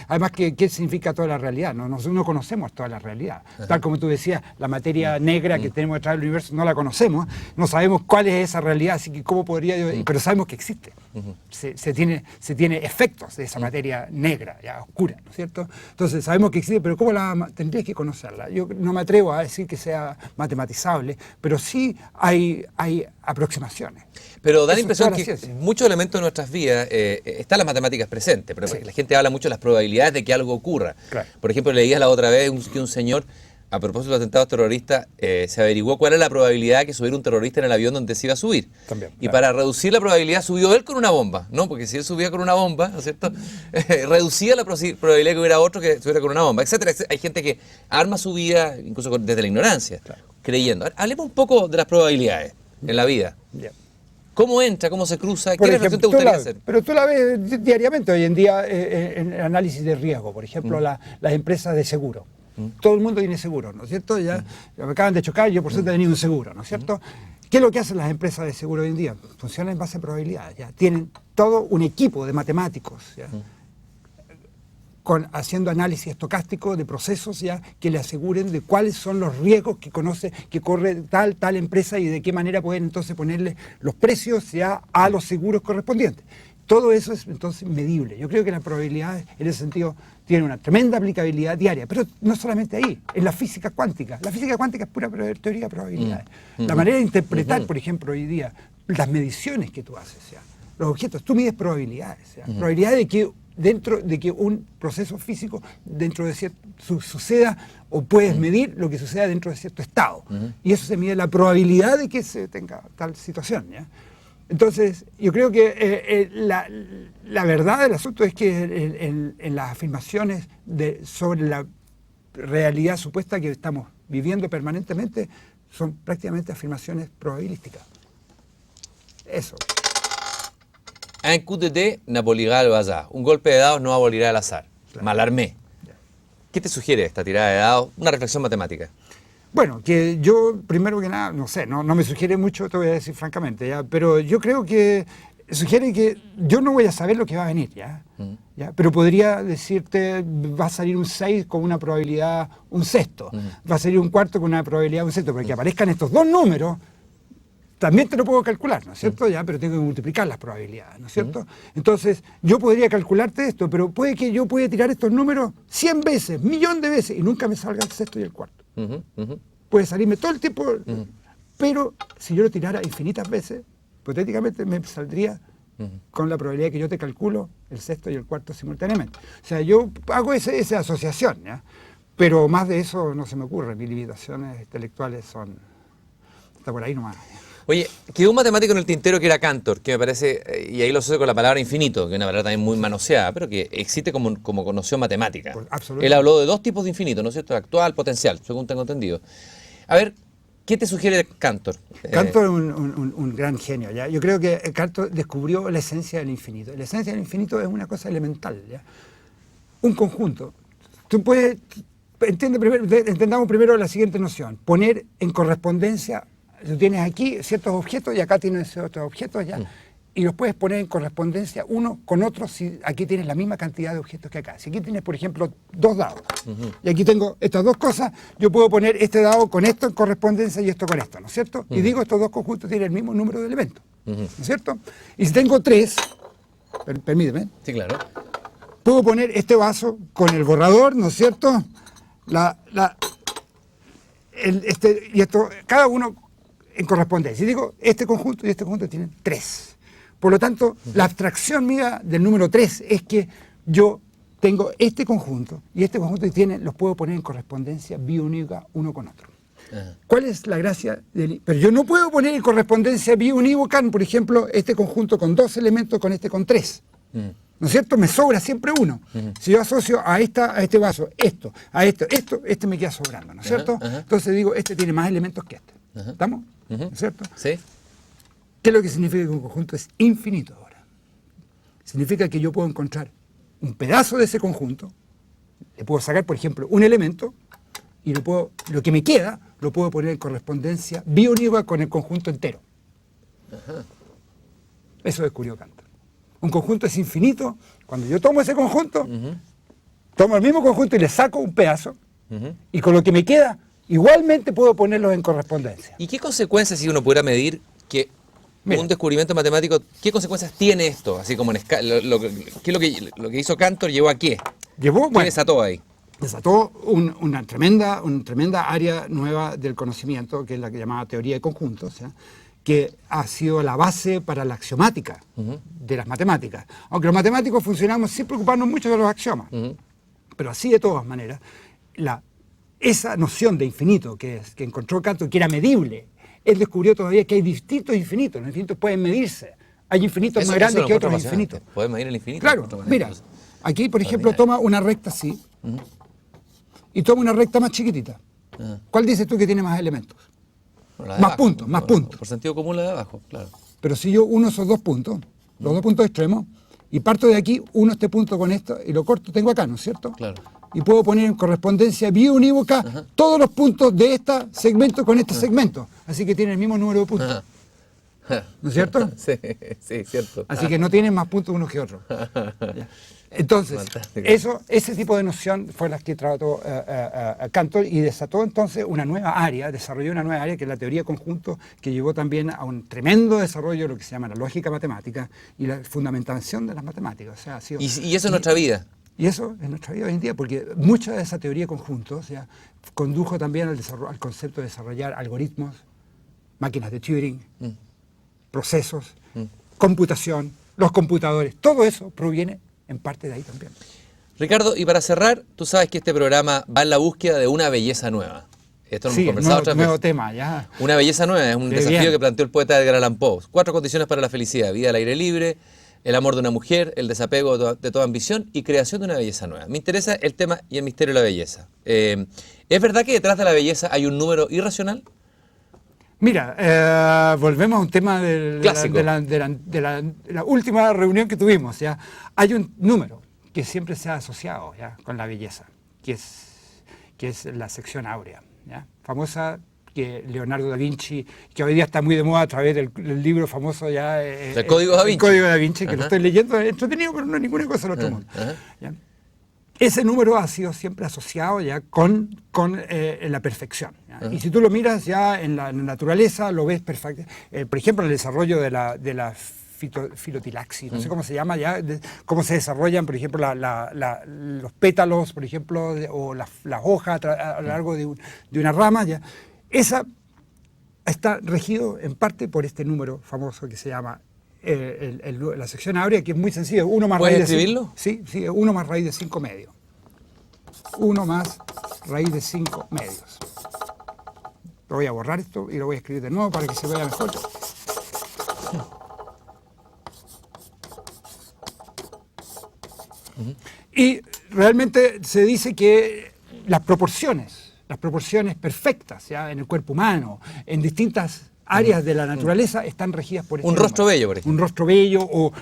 además, ¿qué significa toda la realidad? No conocemos toda la realidad. Ajá. Tal como tú decías, la materia negra que tenemos detrás del universo no la conocemos, no sabemos cuál es esa realidad, así que cómo podría yo, pero sabemos que existe. Se tiene efectos de esa materia negra, ya oscura, ¿no es cierto? Entonces sabemos que existe, pero ¿cómo tendrías que conocerla? Yo no me atrevo a decir que sea matematizable, pero sí hay aproximaciones. Pero da la impresión que muchos elementos de nuestras vidas están las matemáticas presentes, pero la gente habla mucho de las probabilidades de que algo ocurra. Claro. Por ejemplo, leías la otra vez que un señor, a propósito de los atentados terroristas, se averiguó cuál era la probabilidad de que subiera un terrorista en el avión donde se iba a subir. También, y para reducir la probabilidad subió él con una bomba, ¿no? Porque si él subía con una bomba, ¿no es cierto? Reducía la probabilidad que hubiera otro que subiera con una bomba, etcétera. Hay gente que arma su vida, incluso desde la ignorancia, creyendo. Hablemos un poco de las probabilidades en la vida. ¿Cómo entra? ¿Cómo se cruza? ¿Qué reflexión te gustaría hacer? Pero tú la ves diariamente hoy en día en el análisis de riesgo, por ejemplo, las empresas de seguro. Todo el mundo tiene seguro, ¿no es cierto? Ya me acaban de chocar, yo por suerte he tenido un seguro, ¿no es cierto? ¿Qué es lo que hacen las empresas de seguro hoy en día? Funcionan en base a probabilidades, ¿ya? Tienen todo un equipo de matemáticos, ¿ya? Haciendo análisis estocástico de procesos, ya, que le aseguren de cuáles son los riesgos que corre tal empresa y de qué manera pueden entonces ponerle los precios, ya, a los seguros correspondientes. Todo eso es entonces medible. Yo creo que las probabilidades en ese sentido tienen una tremenda aplicabilidad diaria, pero no solamente ahí, en la física cuántica. La física cuántica es pura teoría de probabilidades. La manera de interpretar, por ejemplo, hoy día, las mediciones que tú haces, ya, los objetos, tú mides probabilidades, ya, probabilidades de que dentro de que un proceso físico dentro de cierto suceda, o puedes medir lo que suceda dentro de cierto estado. Y eso se mide la probabilidad de que se tenga tal situación, ¿ya? Entonces, yo creo que la verdad del asunto es que en las afirmaciones sobre la realidad supuesta que estamos viviendo permanentemente son prácticamente afirmaciones probabilísticas. Eso. Un coup de dés n'abolirá el hasard. Un golpe de dados no abolirá el azar. Claro. Malarmé. ¿Qué te sugiere esta tirada de dados? Una reflexión matemática. Bueno, que yo, primero que nada, no sé, no me sugiere mucho, te voy a decir francamente, ¿ya? Pero yo creo que sugiere que yo no voy a saber lo que va a venir, ¿ya? Pero podría decirte, va a salir un 6 con una probabilidad un sexto, va a salir un cuarto con una probabilidad un sexto, porque aparezcan estos dos números, también te lo puedo calcular, ¿no es cierto? Ya, pero tengo que multiplicar las probabilidades, ¿no es cierto? Entonces, yo podría calcularte esto, pero puede que yo pueda tirar estos números 100 veces, 1.000.000 de veces, y nunca me salga el sexto y el cuarto. Puede salirme todo el tiempo Pero si yo lo tirara infinitas veces, hipotéticamente me saldría con la probabilidad que yo te calculo el sexto y el cuarto simultáneamente. O sea, yo hago esa asociación, ¿ya? Pero más de eso no se me ocurre. Mis limitaciones intelectuales son... Está por ahí nomás. Oye, quedó un matemático en el tintero que era Cantor, que me parece, y ahí lo asocio con la palabra infinito, que es una palabra también muy manoseada, pero que existe como noción matemática. Pues, absolutamente. Él habló de dos tipos de infinito, ¿no es cierto? Actual, potencial, según tengo entendido. A ver, ¿qué te sugiere Cantor? Cantor es un gran genio, ¿ya? Yo creo que Cantor descubrió la esencia del infinito. La esencia del infinito es una cosa elemental, ¿ya? Un conjunto. Tú puedes... Entendamos primero la siguiente noción. Poner en correspondencia... Tú tienes aquí ciertos objetos y acá tienes otros objetos, ¿ya? Y los puedes poner en correspondencia uno con otro si aquí tienes la misma cantidad de objetos que acá. Si aquí tienes, por ejemplo, dos dados, y aquí tengo estas dos cosas, yo puedo poner este dado con esto en correspondencia y esto con esto, ¿no es cierto? Y digo, estos dos conjuntos tienen el mismo número de elementos, ¿no es cierto? Y si tengo tres, permíteme, Sí, claro. puedo poner este vaso con el borrador, ¿no es cierto? Y esto, cada uno en correspondencia. Y digo, este conjunto y este conjunto tienen 3. Por lo tanto, la abstracción mía del número 3 es que yo tengo este conjunto y este conjunto los puedo poner en correspondencia biunívoca uno con otro. ¿Cuál es la gracia del...? Pero yo no puedo poner en correspondencia biunívoca, por ejemplo, este conjunto con 2 elementos con este con 3. ¿No es cierto? Me sobra siempre uno. Si yo asocio a este vaso este me queda sobrando, ¿no es cierto? Entonces digo, este tiene más elementos que este. ¿Estamos? ¿No es cierto? Sí. ¿Qué es lo que significa que un conjunto es infinito ahora? Significa que yo puedo encontrar un pedazo de ese conjunto, le puedo sacar, por ejemplo, un elemento, y lo que me queda lo puedo poner en correspondencia biunívoca con el conjunto entero. Eso descubrió Cantor. Un conjunto es infinito. Cuando yo tomo ese conjunto, tomo el mismo conjunto y le saco un pedazo, y con lo que me queda, igualmente puedo ponerlos en correspondencia. ¿Y qué consecuencias, si uno pudiera medir que un descubrimiento matemático, qué consecuencias tiene esto? Así como en escala, ¿qué es lo que hizo Cantor llevó a qué? ¿Qué desató ahí? Desató una tremenda área nueva del conocimiento, que es la que llamaba teoría de conjuntos, ¿sí? Que ha sido la base para la axiomática de las matemáticas. Aunque los matemáticos funcionamos sin preocuparnos mucho de los axiomas. Pero así de todas maneras, esa noción de infinito que encontró Cantor, que era medible, él descubrió todavía que hay distintos infinitos. Los infinitos pueden medirse. Hay infinitos más grandes que otros infinitos. ¿Puedes medir el infinito? Claro, mira, aquí por ejemplo toma una recta así y toma una recta más chiquitita. ¿Cuál dices tú que tiene más elementos? Más puntos. Por sentido común la de abajo, claro. Pero si yo uno esos dos puntos, los dos puntos extremos, y parto de aquí, uno este punto con esto, y lo corto, tengo acá, ¿no es cierto? Claro. Y puedo poner en correspondencia biunívoca todos los puntos de este segmento con este segmento. Así que tiene el mismo número de puntos. ¿No es cierto? Sí, cierto. Así que no tienen más puntos unos que otros. Entonces, ese tipo de noción fue la que trató Cantor y desató entonces desarrolló una nueva área que es la teoría de conjuntos, que llevó también a un tremendo desarrollo de lo que se llama la lógica matemática y la fundamentación de las matemáticas. O sea, ¿Y eso en nuestra vida? Y eso en nuestra vida hoy en día, porque mucha de esa teoría de conjuntos condujo también al concepto de desarrollar algoritmos, máquinas de Turing, procesos, computación, los computadores, todo eso proviene en parte de ahí también. Ricardo, y para cerrar, tú sabes que este programa va en la búsqueda de una belleza nueva. Esto lo hemos conversado otras veces. Nuevo tema, ya. Una belleza nueva, es un desafío que planteó el poeta Edgar Allan Poe. 4 condiciones para la felicidad: vida al aire libre, el amor de una mujer, el desapego de toda ambición y creación de una belleza nueva. Me interesa el tema y el misterio de la belleza. ¿Es verdad que detrás de la belleza hay un número irracional? Mira, volvemos a un tema de la última reunión que tuvimos. ¿Ya? Hay un número que siempre se ha asociado con la belleza, que es la sección áurea, ¿ya? Famosa, que Leonardo da Vinci, que hoy día está muy de moda a través del libro famoso el Código da Vinci. El Código da Vinci, que lo estoy leyendo, es entretenido, pero no es ninguna cosa del otro mundo. ¿Ya? Ese número ha sido siempre asociado con la perfección, ¿ya? Y si tú lo miras ya en la naturaleza, lo ves perfecto. Por ejemplo, el desarrollo de la filotilaxis, no sé cómo se llama ya, cómo se desarrollan, por ejemplo, los pétalos, por ejemplo, o las hojas a lo largo de una rama, ya. Esa está regido en parte por este número famoso que se llama la sección áurea, que es muy sencillo. 1 más ¿Puedes raíz de escribirlo? 5. Sí, 1 más raíz de 5 medios. 1 más raíz de 5 medios. Lo voy a borrar esto y lo voy a escribir de nuevo para que se vea mejor. Y realmente se dice que las proporciones perfectas, ¿ya?, en el cuerpo humano, en distintas áreas de la naturaleza, están regidas por este Un rostro número. bello, por ejemplo. Un rostro bello, o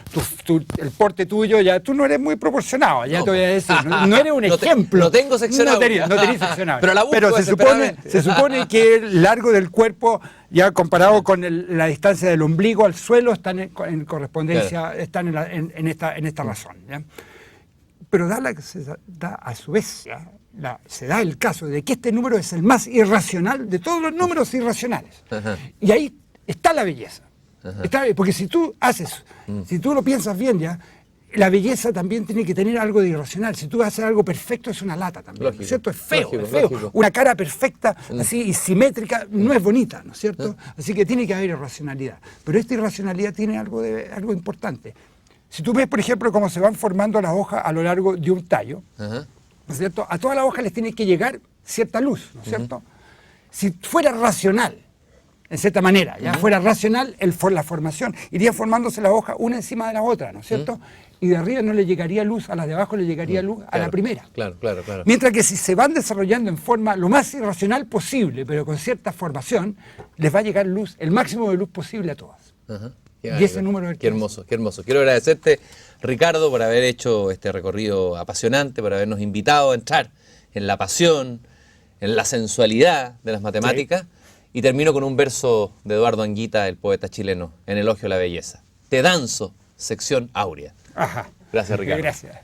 el porte tuyo, ya tú no eres muy proporcionado, ya No. te voy a decir, no eres un No te- ejemplo. no tengo sección No áurea. tenés sección áurea. Pero la busco desesperadamente. se supone que el largo del cuerpo, ya comparado con la distancia del ombligo al suelo, están en correspondencia, Claro. están en esta razón, ¿ya? Pero da a su vez, ¿ya?, se da el caso de que este número es el más irracional de todos los números irracionales. Ajá. Y ahí está la belleza. Porque si tú lo piensas bien, ya, la belleza también tiene que tener algo de irracional. Si tú haces algo perfecto, es una lata también, Lógico, ¿no es cierto? Es feo, lógico, es feo. lógico. Una cara perfecta, así, y simétrica, no es bonita, ¿no es cierto? Así que tiene que haber irracionalidad. Pero esta irracionalidad tiene algo importante. Si tú ves, por ejemplo, cómo se van formando las hojas a lo largo de un tallo, Ajá. ¿no es cierto?, a todas las hojas les tiene que llegar cierta luz, ¿no es cierto? Si fuera racional, en cierta manera, ya fuera racional la formación, iría formándose las hojas una encima de la otra, ¿no es cierto? Y de arriba no le llegaría luz, a las de abajo le llegaría luz a la primera. Claro. Mientras que si se van desarrollando en forma lo más irracional posible, pero con cierta formación, les va a llegar luz, el máximo de luz posible a todas. Ajá. Y ese número es el Qué que hermoso, qué hermoso. Quiero agradecerte, Ricardo, por haber hecho este recorrido apasionante, por habernos invitado a entrar en la pasión, en la sensualidad de las matemáticas. Sí. Y termino con un verso de Eduardo Anguita, el poeta chileno, en elogio a la belleza. Te danzo, sección áurea. Ajá. Gracias, Ricardo. Gracias.